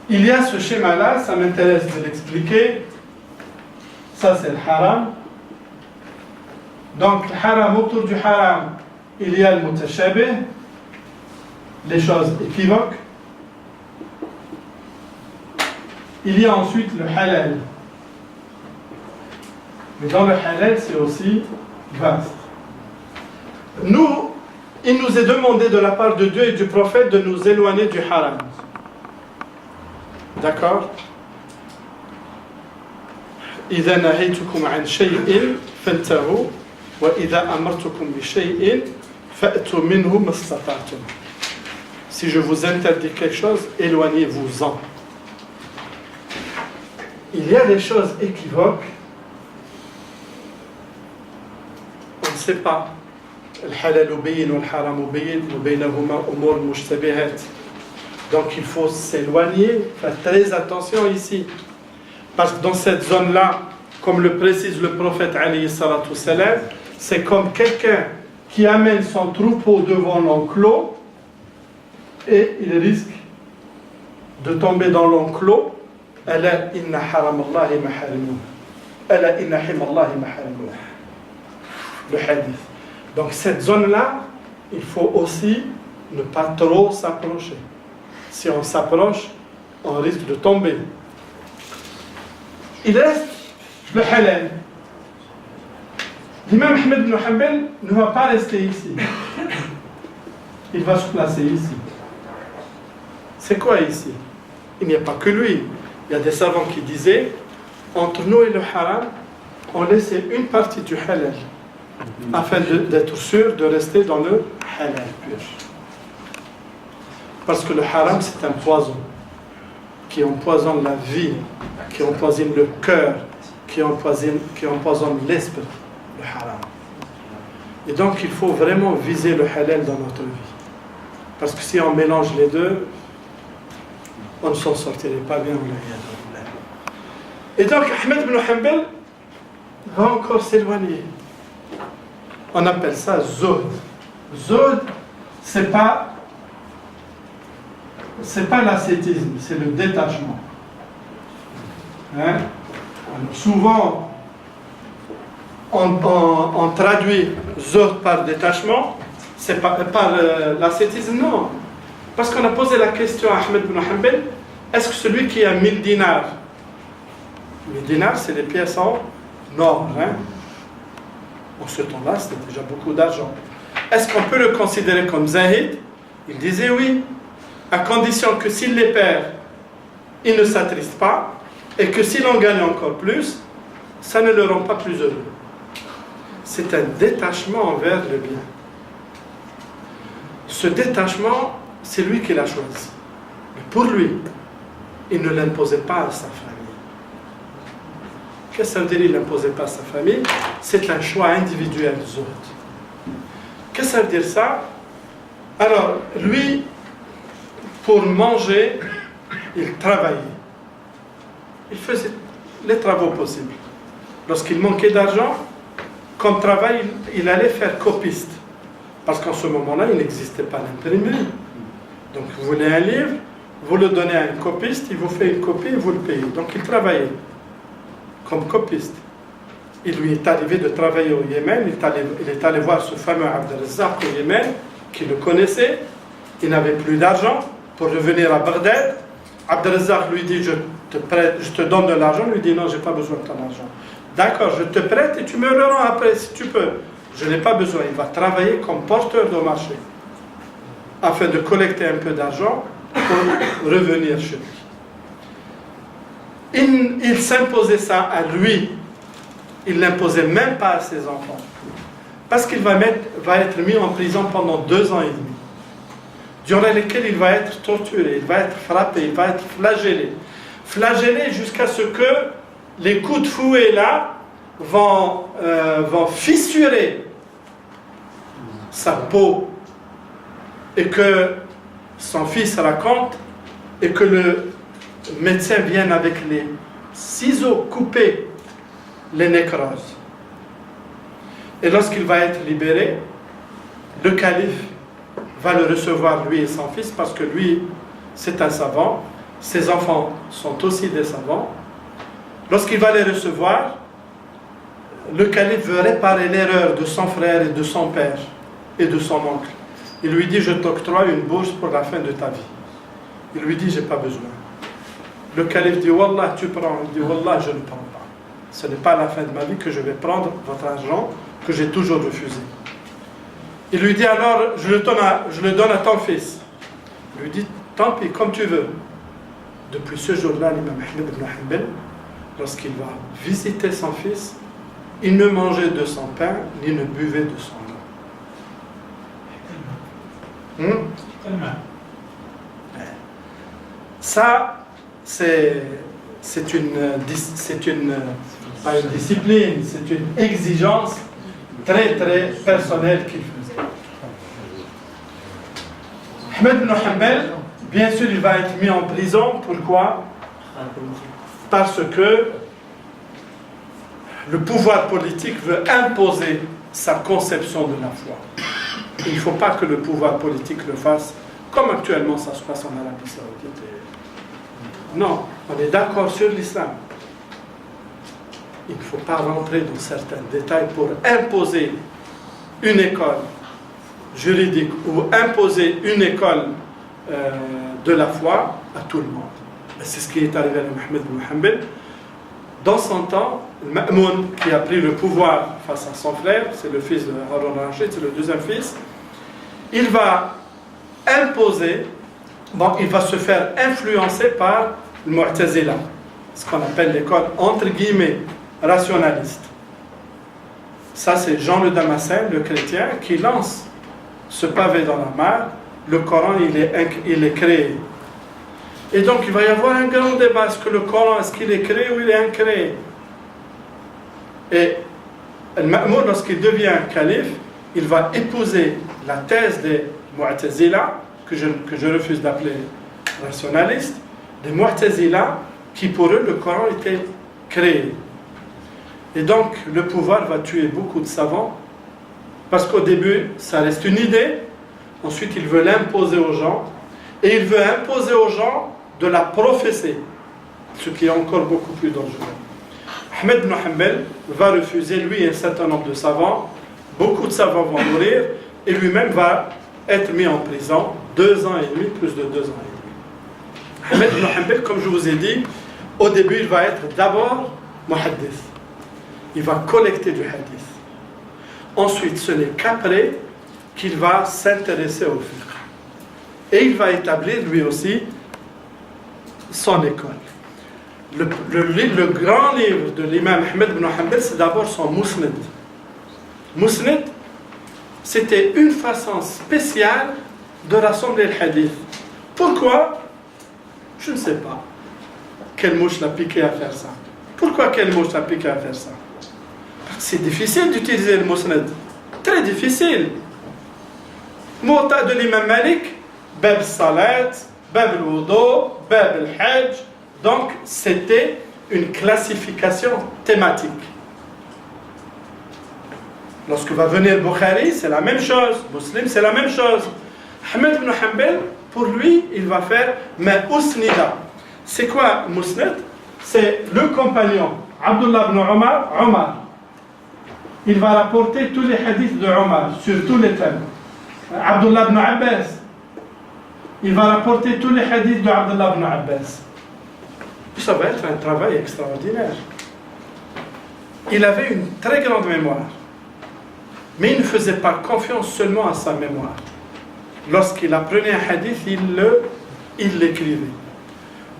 Il y a ce schéma-là, ça m'intéresse de l'expliquer. Ça, c'est le haram. Donc, le haram, autour du haram, il y a le mutashabih, les choses équivoques. Il y a ensuite le halal. Mais dans le halal, c'est aussi vaste. Nous, il nous est demandé de la part de Dieu et du prophète de nous éloigner du haram. D'accord? إذا نهيتكم عن شيء فانتهوا وإذا أمرتكم بشيء فأتوا منه ما استطعتم. Si je vous interdis quelque chose, éloignez-vous-en. Il y a des choses équivoques. On ne sait pas. الحلال بين والحرام بين وبينهما أمور مشتبهات. Donc il faut s'éloigner, faire très attention ici. Parce que dans cette zone-là, comme le précise le prophète alayhi salatu salam, c'est comme quelqu'un qui amène son troupeau devant l'enclos et il risque de tomber dans l'enclos. Ala inna haramallahi maharimuh. Ala inna himallahi maharimuh. Le hadith. Donc cette zone-là, il faut aussi ne pas trop s'approcher. Si on s'approche, on risque de tomber. Il reste le halal. L'imam Ahmed ibn Hanbal ne va pas rester ici. Il va se placer ici. C'est quoi ici? Il n'y a pas que lui. Il y a des savants qui disaient, entre nous et le haram, on laissait une partie du halal, afin d'être sûr de rester dans le halal pur. Parce que le haram, c'est un poison qui empoisonne la vie, qui empoisonne le cœur, qui empoisonne l'esprit, le haram. Et donc, il faut vraiment viser le halal dans notre vie. Parce que si on mélange les deux, on ne s'en sortirait pas bien. Et donc, Ahmed ibn Hanbal va encore s'éloigner. On appelle ça Zuhd. Zuhd, c'est pas l'ascétisme, c'est le détachement. Hein? Alors, souvent, on traduit Zuhd par détachement, c'est pas par l'ascétisme, non. Parce qu'on a posé la question à Ahmed ibn Hanbal, est-ce que celui qui a 1000 dinars, 1000 dinars, c'est les pièces en or, hein? En ce temps-là, c'était déjà beaucoup d'argent. Est-ce qu'on peut le considérer comme zahid? Il disait oui, à condition que s'il les perd, il ne s'attriste pas, et que s'il en gagne encore plus, ça ne le rend pas plus heureux. C'est un détachement envers le bien. Ce détachement, c'est lui qui l'a choisi. Mais pour lui, il ne l'imposait pas à sa famille. Qu'est-ce que ça veut dire il n'imposait pas à sa famille? C'est un choix individuel, zuhd. Qu'est-ce que ça veut dire ça? Alors, lui, pour manger, il travaillait. Il faisait les travaux possibles. Lorsqu'il manquait d'argent, comme travail, il allait faire copiste. Parce qu'en ce moment-là, il n'existait pas l'imprimerie. Donc, vous voulez un livre, vous le donnez à un copiste, il vous fait une copie et vous le payez. Donc, il travaillait comme copiste. Il lui est arrivé de travailler au Yémen. Il est allé voir ce fameux Abd al-Razzaq au Yémen, qui le connaissait. Il n'avait plus d'argent pour revenir à Bagdad. Abd al-Razzaq lui dit, je te donne de l'argent. Il lui dit, non, je n'ai pas besoin de ton argent. D'accord, je te prête et tu me le rends après si tu peux. Je n'ai pas besoin. Il va travailler comme porteur de marché afin de collecter un peu d'argent pour revenir chez lui. Il s'imposait ça à lui. Il ne l'imposait même pas à ses enfants. Parce qu'il va être mis en prison pendant 2 ans et demi. Durant lesquels il va être torturé, il va être frappé, il va être flagellé. Flagellé jusqu'à ce que les coups de fouet là vont fissurer sa peau et que son fils raconte et que le médecin vienne avec les ciseaux couper les nécroses. Et lorsqu'il va être libéré, le calife va le recevoir, lui et son fils, parce que lui, c'est un savant, ses enfants sont aussi des savants. Lorsqu'il va les recevoir, le calife veut réparer l'erreur de son frère et de son père et de son oncle. Il lui dit, je t'octroie une bourse pour la fin de ta vie. Il lui dit, j'ai pas besoin. Le calife dit, Wallah, tu prends. Il dit, Wallah, je ne prends pas. Ce n'est pas à la fin de ma vie que je vais prendre votre argent que j'ai toujours refusé. Il lui dit alors, je le donne à ton fils. Il lui dit, tant pis, comme tu veux. Depuis ce jour-là, l'imam Ahmed ibn Hanbal, lorsqu'il va visiter son fils, il ne mangeait de son pain, ni ne buvait de son eau. Ça, c'est pas une discipline, c'est une exigence très très personnelle qu'il faisait. Ahmed ibn Hanbal, bien sûr, il va être mis en prison. Pourquoi? Parce que le pouvoir politique veut imposer sa conception de la foi. Il ne faut pas que le pouvoir politique le fasse comme actuellement ça se passe en Arabie Saoudite. Non, on est d'accord sur l'islam. Il ne faut pas rentrer dans certains détails pour imposer une école juridique ou imposer une école de la foi à tout le monde. Et c'est ce qui est arrivé à Ahmed ibn Hanbal. dans son temps, Ma'moun, qui a pris le pouvoir face à son frère, c'est le fils de Harun al-Rashid, c'est le deuxième fils, il va imposer, donc il va se faire influencer par le Mu'tazila, ce qu'on appelle l'école entre guillemets rationaliste. Ça, c'est Jean le Damascène, le chrétien, qui lance ce pavé dans la mare. Le Coran, il est créé. Et donc, il va y avoir un grand débat. Est-ce que le Coran, est-ce qu'il est créé ou il est incréé? Et Al-Ma'moun, lorsqu'il devient calife, il va épouser la thèse des Mu'tazila, que je refuse d'appeler rationaliste, des Mu'tazila, qui pour eux, le Coran était créé. Et donc, le pouvoir va tuer beaucoup de savants, parce qu'au début, ça reste une idée, ensuite, il veut l'imposer aux gens, et il veut imposer aux gens de la professer, ce qui est encore beaucoup plus dangereux. Ahmed ibn Hanbal va refuser, lui et un certain nombre de savants, beaucoup de savants vont mourir, et lui-même va être mis en prison 2 ans et demi, plus de 2 ans et demi. Ahmed ibn Hanbal, comme je vous ai dit, au début, il va être d'abord muhaddith. Il va collecter du hadith. Ensuite, ce n'est qu'après qu'il va s'intéresser au fiqh. Et il va établir lui aussi son école. Le grand livre de l'imam Ahmed ibn Hanbal, c'est d'abord son Musnad. Musnad, c'était une façon spéciale de rassembler le hadith. Pourquoi? Je ne sais pas. Quelle mouche l'a piqué à faire ça? Pourquoi quelle mouche l'a piqué à faire ça? C'est difficile d'utiliser le Musnad. Très difficile. Mota de l'imam Malik, Bab Salat, Bab al-Wudu, Bab al-Hajj. Donc, c'était une classification thématique. Lorsque va venir Bukhari, c'est la même chose. Muslim, c'est la même chose. Ahmed ibn Hanbal, pour lui, il va faire Ma Usnida. C'est quoi Musnad? C'est le compagnon, Abdullah ibn Omar. Il va rapporter tous les hadiths de Omar sur tous les thèmes. Abdullah ibn Abbas, il va rapporter tous les hadiths de Abdullah ibn Abbas. Ça va être un travail extraordinaire. Il avait une très grande mémoire, mais il ne faisait pas confiance seulement à sa mémoire. Lorsqu'il apprenait un hadith, il l'écrivait.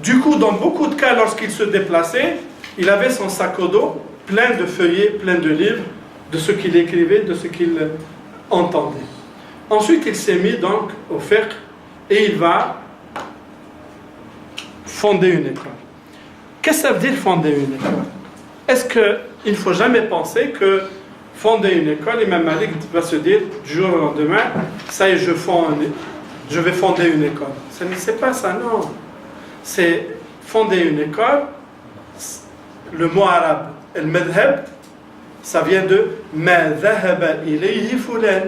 Du coup, dans beaucoup de cas, lorsqu'il se déplaçait, il avait son sac au dos plein de feuillets, plein de livres, de ce qu'il écrivait, de ce qu'il entendait. Ensuite, il s'est mis donc au fiqh et il va fonder une école. Qu'est-ce que ça veut dire fonder une école? Est-ce qu'il ne faut jamais penser que fonder une école, Imam Malik va se dire du jour au lendemain, ça y est, je vais fonder une école. C'est pas ça, non. C'est fonder une école, le mot arabe, al-madhhab, ça vient de ma dhahaba ilayhi fulan.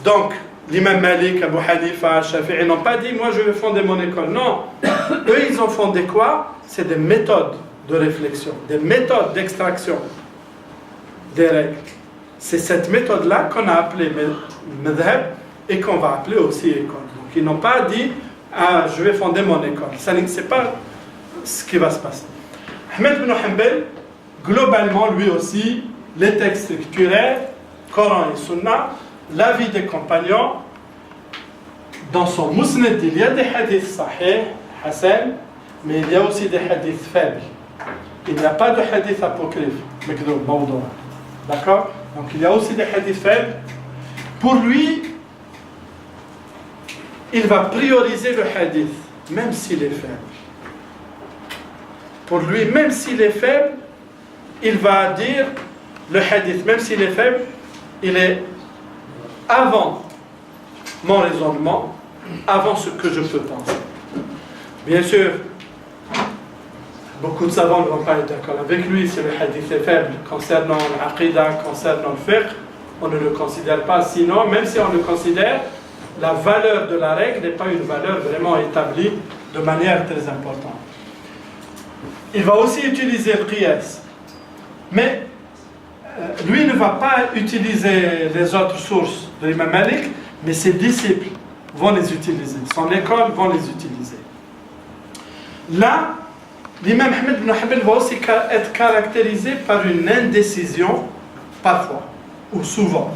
Donc, l'imam Malik, Abu Hanifa, Shafi'i n'ont pas dit, moi je vais fonder mon école. Non. Eux, ils ont fondé quoi? C'est des méthodes de réflexion, des méthodes d'extraction des règles. C'est cette méthode-là qu'on a appelée madhhab et qu'on va appeler aussi école. Donc, ils n'ont pas dit, ah, je vais fonder mon école. Ça, c'est pas ce qui va se passer. Ahmed ibn Hanbal, globalement, lui aussi, les textes scripturaires, Coran et Sunna, la vie des compagnons, dans son Musnad, il y a des hadiths sahih, Hassan, mais il y a aussi des hadiths faibles. Il n'y a pas de hadith apocryphe, d'accord? Donc il y a aussi des hadiths faibles. Pour lui, il va prioriser le hadith, même s'il est faible. Pour lui, même s'il est faible, il va dire le hadith, même s'il est faible, il est avant mon raisonnement, avant ce que je peux penser. Bien sûr, beaucoup de savants ne vont pas être d'accord avec lui si le hadith est faible concernant l'aqidah, concernant le fiqh. On ne le considère pas. Sinon, même si on le considère, la valeur de la règle n'est pas une valeur vraiment établie de manière très importante. Il va aussi utiliser le qiyas. Mais lui ne va pas utiliser les autres sources de l'imam Malik, mais ses disciples vont les utiliser. Son école vont les utiliser. Là, l'imam Ahmed ibn Hanbal va aussi être caractérisé par une indécision, parfois, ou souvent.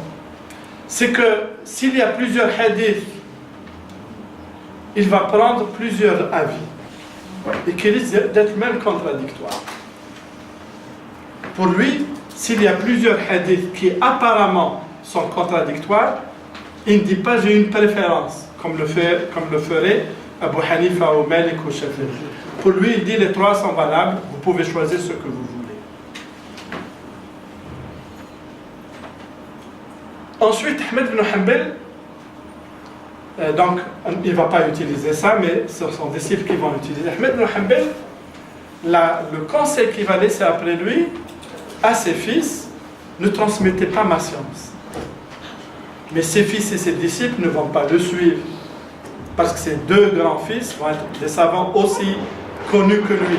C'est que s'il y a plusieurs hadiths, il va prendre plusieurs avis, et qui risquent d'être même contradictoires. Pour lui, s'il y a plusieurs hadiths qui apparemment sont contradictoires, il ne dit pas j'ai une préférence, comme le ferait Abu Hanifa ou Malik ou Shafi'i. Pour lui, il dit les trois sont valables, vous pouvez choisir ce que vous voulez. Ensuite, Ahmed ibn Hanbal, donc il ne va pas utiliser ça, mais ce sont des disciples qui vont utiliser. Ahmed ibn Hanbal, le conseil qu'il va laisser après lui à ses fils, ne transmettez pas ma science. Mais ses fils et ses disciples ne vont pas le suivre, parce que ses deux grands-fils vont être des savants aussi connus que lui.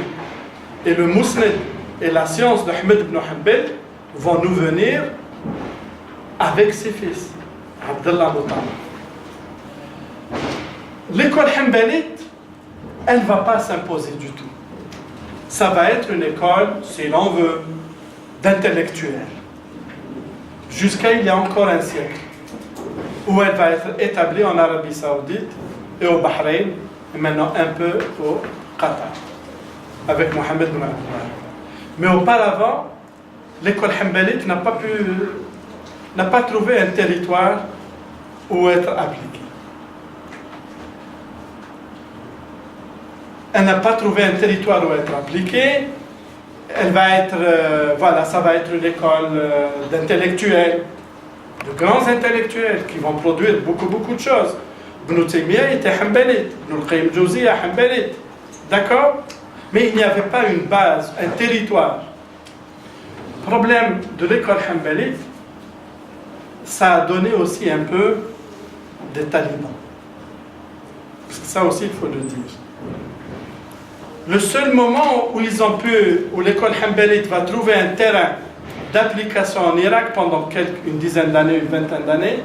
Et le Musnad et la science d'Ahmed ibn Hanbal vont nous venir avec ses fils, Abdullah Muttalib. L'école hanbalite, elle ne va pas s'imposer du tout. Ça va être une école, si l'on veut, d'intellectuels. Jusqu'à il y a encore un siècle, où elle va être établie en Arabie Saoudite et au Bahreïn, et maintenant un peu au Qatar, avec Mohamed bin Abdullah. Mais auparavant, l'école hanbalite n'a pas trouvé un territoire où être appliquée. Elle n'a pas trouvé un territoire où être appliquée. Elle va être, ça va être une école d'intellectuels, de grands intellectuels qui vont produire beaucoup de choses. Ibn Taymiyyah était hanbalite, Ibn al-Qayyim al-Jawziyya hanbalite, d'accord? Mais il n'y avait pas une base, un territoire. Le problème de l'école hanbalite, ça a donné aussi un peu des talibans. Parce que ça aussi, il faut le dire. Le seul moment où l'école hanbalite va trouver un terrain d'application en Irak pendant une dizaine d'années, une vingtaine d'années,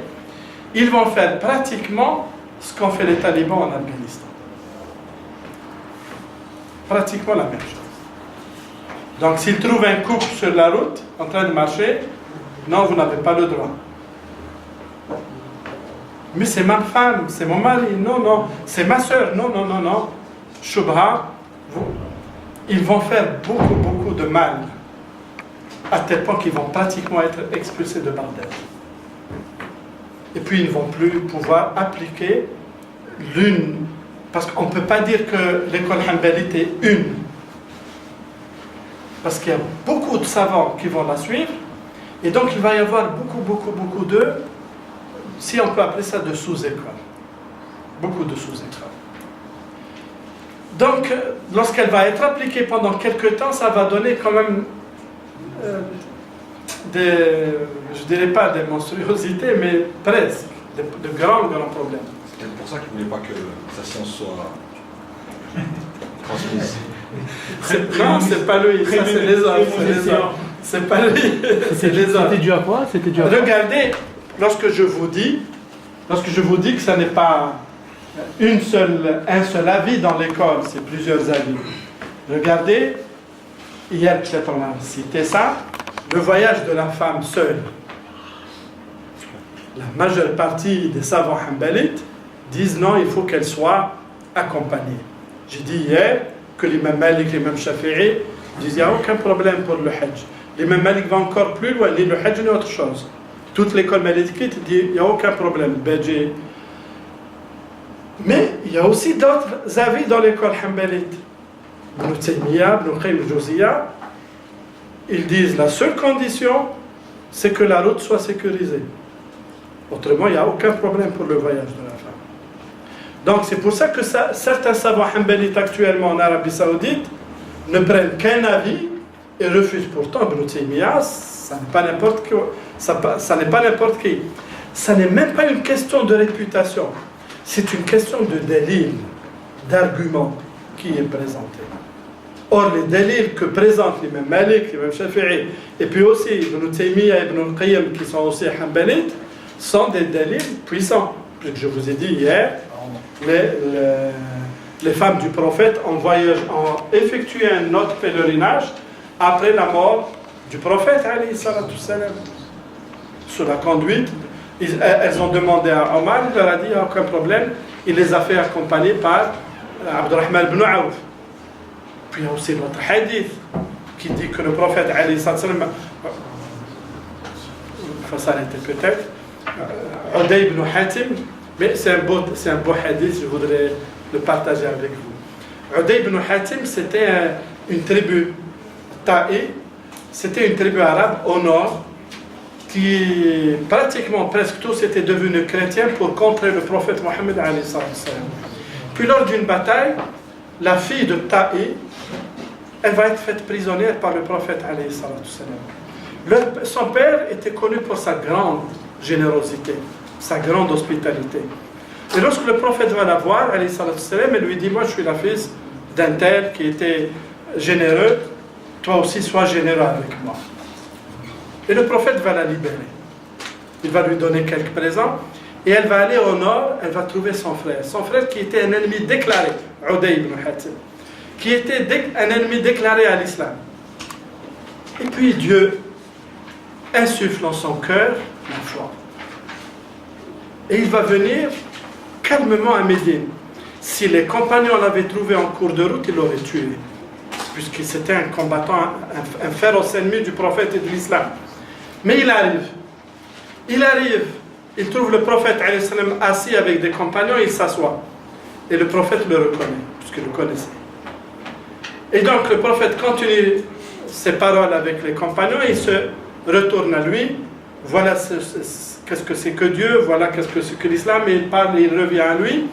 ils vont faire pratiquement ce qu'ont fait les talibans en Afghanistan. Pratiquement la même chose. Donc s'ils trouvent un couple sur la route, en train de marcher, non, vous n'avez pas le droit. Mais c'est ma femme, c'est mon mari, non, c'est ma soeur, non. Shubha, ils vont faire beaucoup de mal, à tel point qu'ils vont pratiquement être expulsés de Bagdad. Et puis ils ne vont plus pouvoir appliquer l'une, parce qu'on ne peut pas dire que l'école hanbalite est une, parce qu'il y a beaucoup de savants qui vont la suivre, et donc il va y avoir beaucoup de, si on peut appeler ça de sous-écoles, beaucoup de sous-écoles. Donc, lorsqu'elle va être appliquée pendant quelques temps, ça va donner quand même je dirais pas des monstruosités, mais presque, de grands problèmes. C'est pour ça qu'il ne voulait pas que sa science soit transmise. Non, c'est pas lui, ça c'est les autres. C'est pas lui, c'est les autres. C'était dû à quoi? Regardez, lorsque je vous dis que ça n'est pas un seul avis dans l'école, c'est plusieurs avis. Regardez, hier peut-être on a cité ça, le voyage de la femme seule. La majeure partie des savants hanbalites disent non, il faut qu'elle soit accompagnée. J'ai dit hier que l'imam Malik, l'imam Shafi'i disent il n'y a aucun problème pour le hajj. L'imam Malik va encore plus loin, dit le hajj est autre chose. Toute l'école malikite dit il n'y a aucun problème. Mais il y a aussi d'autres avis dans l'école hanbalite. Ibn Taymiyyah, Ibn al-Qayyim al-Jawziyya, ils disent la seule condition, c'est que la route soit sécurisée. Autrement, il n'y a aucun problème pour le voyage de la femme. Donc c'est pour ça que certains savants hanbalites actuellement en Arabie Saoudite ne prennent qu'un avis et refusent. Pourtant, Ibn Taymiyyah, ça n'est pas n'importe qui. Ça n'est même pas une question de réputation. C'est une question de délil, d'argument qui est présenté. Or, les délils que présentent l'imam Malik, l'imam Shafi'i, et puis aussi Ibn Taymiyyah et Ibn al-Qayyim, qui sont aussi hanbalites, sont des délils puissants. Je vous ai dit hier, les femmes du prophète ont effectué un autre pèlerinage après la mort du prophète, alayhi salatu salam. Sous la conduite, elles ont demandé à Omar, il leur a dit, il n'y a aucun problème, il les a fait accompagner par Abdurrahman ibn Awf. Puis il y a aussi l'autre hadith qui dit que le prophète, alayhi salatu salam, il faut s'arrêter peut-être, Uday ibn Hatim, mais c'est un beau hadith, je voudrais le partager avec vous. Uday ibn Hatim, c'était une tribu Ta'i, c'était une tribu arabe au nord qui pratiquement presque tous étaient devenus chrétiens pour contrer le prophète Mohammed alayhi salam. Puis lors d'une bataille, la fille de Ta'i, elle va être faite prisonnière par le prophète alayhi salam. Son père était connu pour sa grande générosité, sa grande hospitalité. Et lorsque le prophète va la voir, alayhi salam, elle lui dit, moi je suis la fille d'un tel qui était généreux, toi aussi sois généreux avec moi. Et le prophète va la libérer. Il va lui donner quelques présents. Et elle va aller au nord, elle va trouver son frère. Son frère qui était un ennemi déclaré, Uday ibn Hatim, qui était un ennemi déclaré à l'islam. Et puis Dieu insuffle en son cœur la foi. Et il va venir calmement à Médine. Si les compagnons l'avaient trouvé en cours de route, ils l'auraient tué. Puisque c'était un combattant, un féroce ennemi du prophète et de l'islam. Mais il arrive, il trouve le prophète assis avec des compagnons, il s'assoit. Et le prophète le reconnaît, puisqu'il le connaissait. Et donc le prophète continue ses paroles avec les compagnons, il se retourne à lui, voilà qu'est-ce que c'est que Dieu, voilà qu'est-ce que c'est que l'islam, et il parle, et il revient à lui.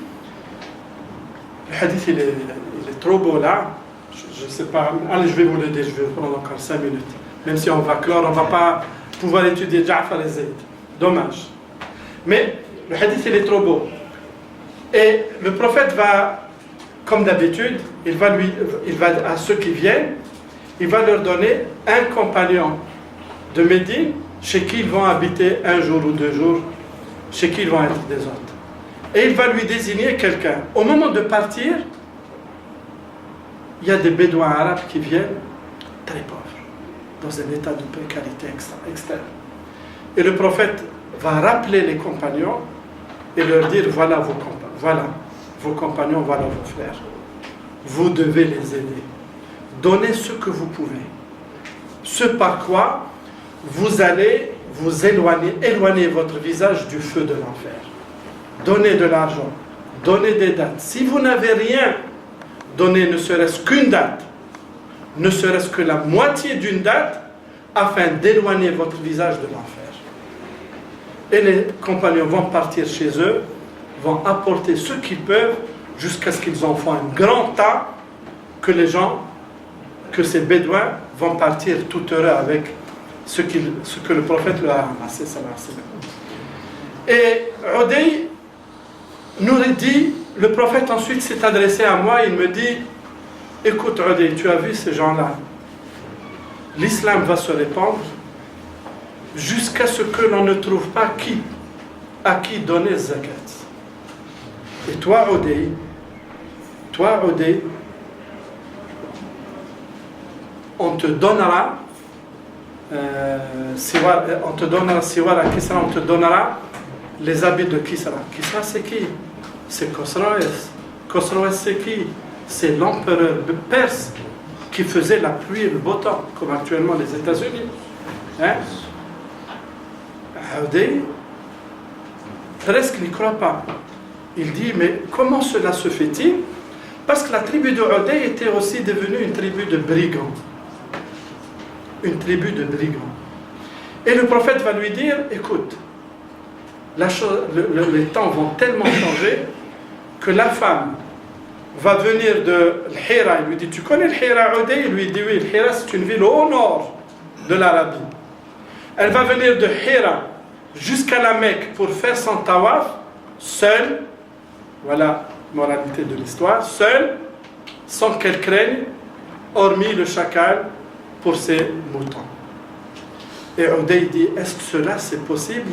Le hadith, il est trop beau là. Je ne sais pas, allez, je vais vous l'aider, je vais prendre encore 5 minutes. Même si on va clore, on ne va pas pouvoir étudier Ja'far et Zayd. Dommage. Mais le hadith, il est trop beau. Et le prophète va, comme d'habitude, il va à ceux qui viennent, il va leur donner un compagnon de Médine, chez qui ils vont habiter un jour ou 2 jours, chez qui ils vont être des hôtes. Et il va lui désigner quelqu'un. Au moment de partir, il y a des bédouins arabes qui viennent très pauvres, dans un état de précarité extrême. Et le prophète va rappeler les compagnons et leur dire, voilà vos compagnons, voilà vos frères. Vous devez les aider. Donnez ce que vous pouvez. Ce par quoi vous allez vous éloigner votre visage du feu de l'enfer. Donnez de l'argent, donnez des dates. Si vous n'avez rien, donnez ne serait-ce qu'une date, ne serait-ce que la moitié d'une date, afin d'éloigner votre visage de l'enfer. Et les compagnons vont partir chez eux, vont apporter ce qu'ils peuvent, jusqu'à ce qu'ils en font un grand tas, que ces bédouins vont partir tout heureux avec ce que le prophète leur a ramassé. Et Uday nous dit, le prophète ensuite s'est adressé à moi, il me dit, écoute Uday, tu as vu ces gens-là, l'islam va se répandre jusqu'à ce que l'on ne trouve pas à qui donner zakat. Et toi Uday, on te donnera siwar à Kisra, on te donnera les habits de Kisra. Kisra c'est qui? C'est Khosroès. Khosroès c'est qui? C'est l'empereur de Perse qui faisait la pluie et le beau temps, comme actuellement les États-Unis. Uday presque n'y croit pas. Il dit, mais comment cela se fait-il? Parce que la tribu de Uday était aussi devenue une tribu de brigands. Une tribu de brigands. Et le prophète va lui dire, écoute, les temps vont tellement changer que la femme va venir de l'Hira. Il lui dit, tu connais l'Hira Uday? Il lui dit, oui, l'Hira c'est une ville au nord de l'Arabie. Elle va venir de Hira jusqu'à la Mecque pour faire son tawaf, seule, voilà moralité de l'histoire, seule, sans qu'elle craigne, hormis le chacal pour ses moutons. Et Uday dit, est-ce que cela c'est possible?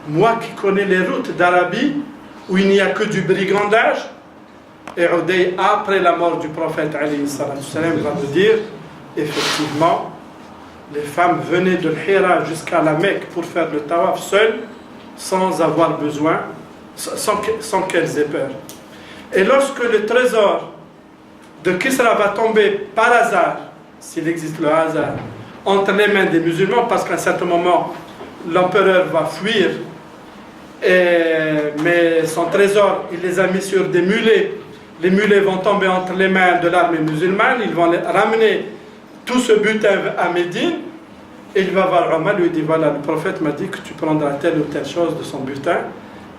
Moi qui connais les routes d'Arabie, où il n'y a que du brigandage, Et Uday, après la mort du prophète, alayhi salatu salam, va nous dire, effectivement, les femmes venaient de Hira jusqu'à la Mecque pour faire le tawaf seules, sans avoir besoin, sans qu'elles aient peur. Et lorsque le trésor de Kisra va tomber par hasard, s'il existe le hasard, entre les mains des musulmans, parce qu'à un certain moment, l'empereur va fuir, mais son trésor, il les a mis sur des mulets. Les mulets vont tomber entre les mains de l'armée musulmane, ils vont ramener tout ce butin à Médine, et il va voir Omar, lui dit, voilà, le prophète m'a dit que tu prendras telle ou telle chose de son butin.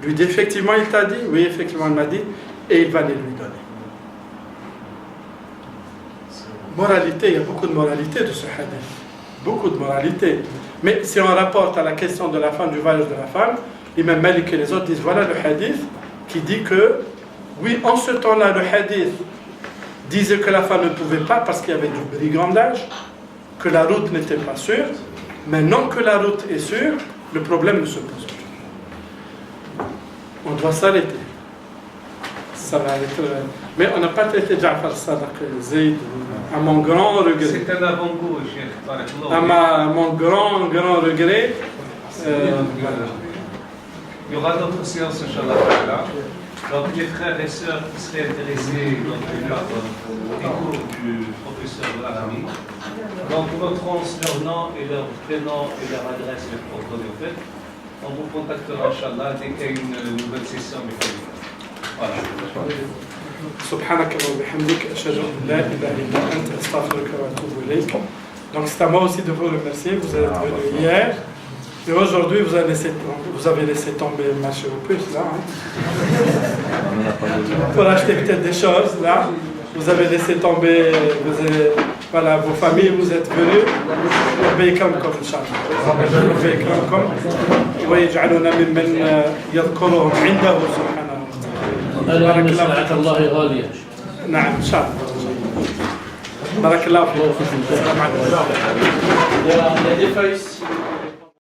Lui dit, effectivement, il t'a dit? Oui, effectivement, il m'a dit, et il va les lui donner. Moralité, il y a beaucoup de moralité de ce hadith. Beaucoup de moralité. Mais si on rapporte à la question de la femme, du voyage de la femme, Imam Malik et les autres disent, voilà le hadith qui dit que, oui, en ce temps-là, le hadith disait que la femme ne pouvait pas parce qu'il y avait du brigandage, que la route n'était pas sûre. Maintenant que la route est sûre, le problème ne se pose plus. On doit s'arrêter. Ça va être... Mais on n'a pas traité Ja'far Sadiq Zayd, à mon grand regret. C'est un avant-goût, Cheikh. À mon grand regret. Il y aura d'autres séances, Inch'Allah. Donc, les frères et sœurs qui seraient intéressés par les cours du professeur Brahami, donc retransent leur nom et leur prénom et leur adresse et leur coordonnées au fait. On vous contactera, Inch'Allah, dès qu'il y a une nouvelle session. Voilà. سبحانك اللهم وبحمدك أشهد أن لا إله إلا أنت أستغفرك وأتوب إليك. Donc c'est à moi aussi de vous remercier. Vous êtes venus hier et aujourd'hui vous avez laissé tomber le marché aux puces là. Pour acheter peut-être des choses là. Vous avez laissé tomber, voilà, vos familles, vous êtes venus. ربي يكرمكم إن شاء الله. ربي يكرمكم ويجعلنا ممن يذكرهم عنده سبحانه. بارك الله الله غالية. نعم إن شاء الله. بارك الله فيك. السلام عليكم. Il y a des feuilles ici.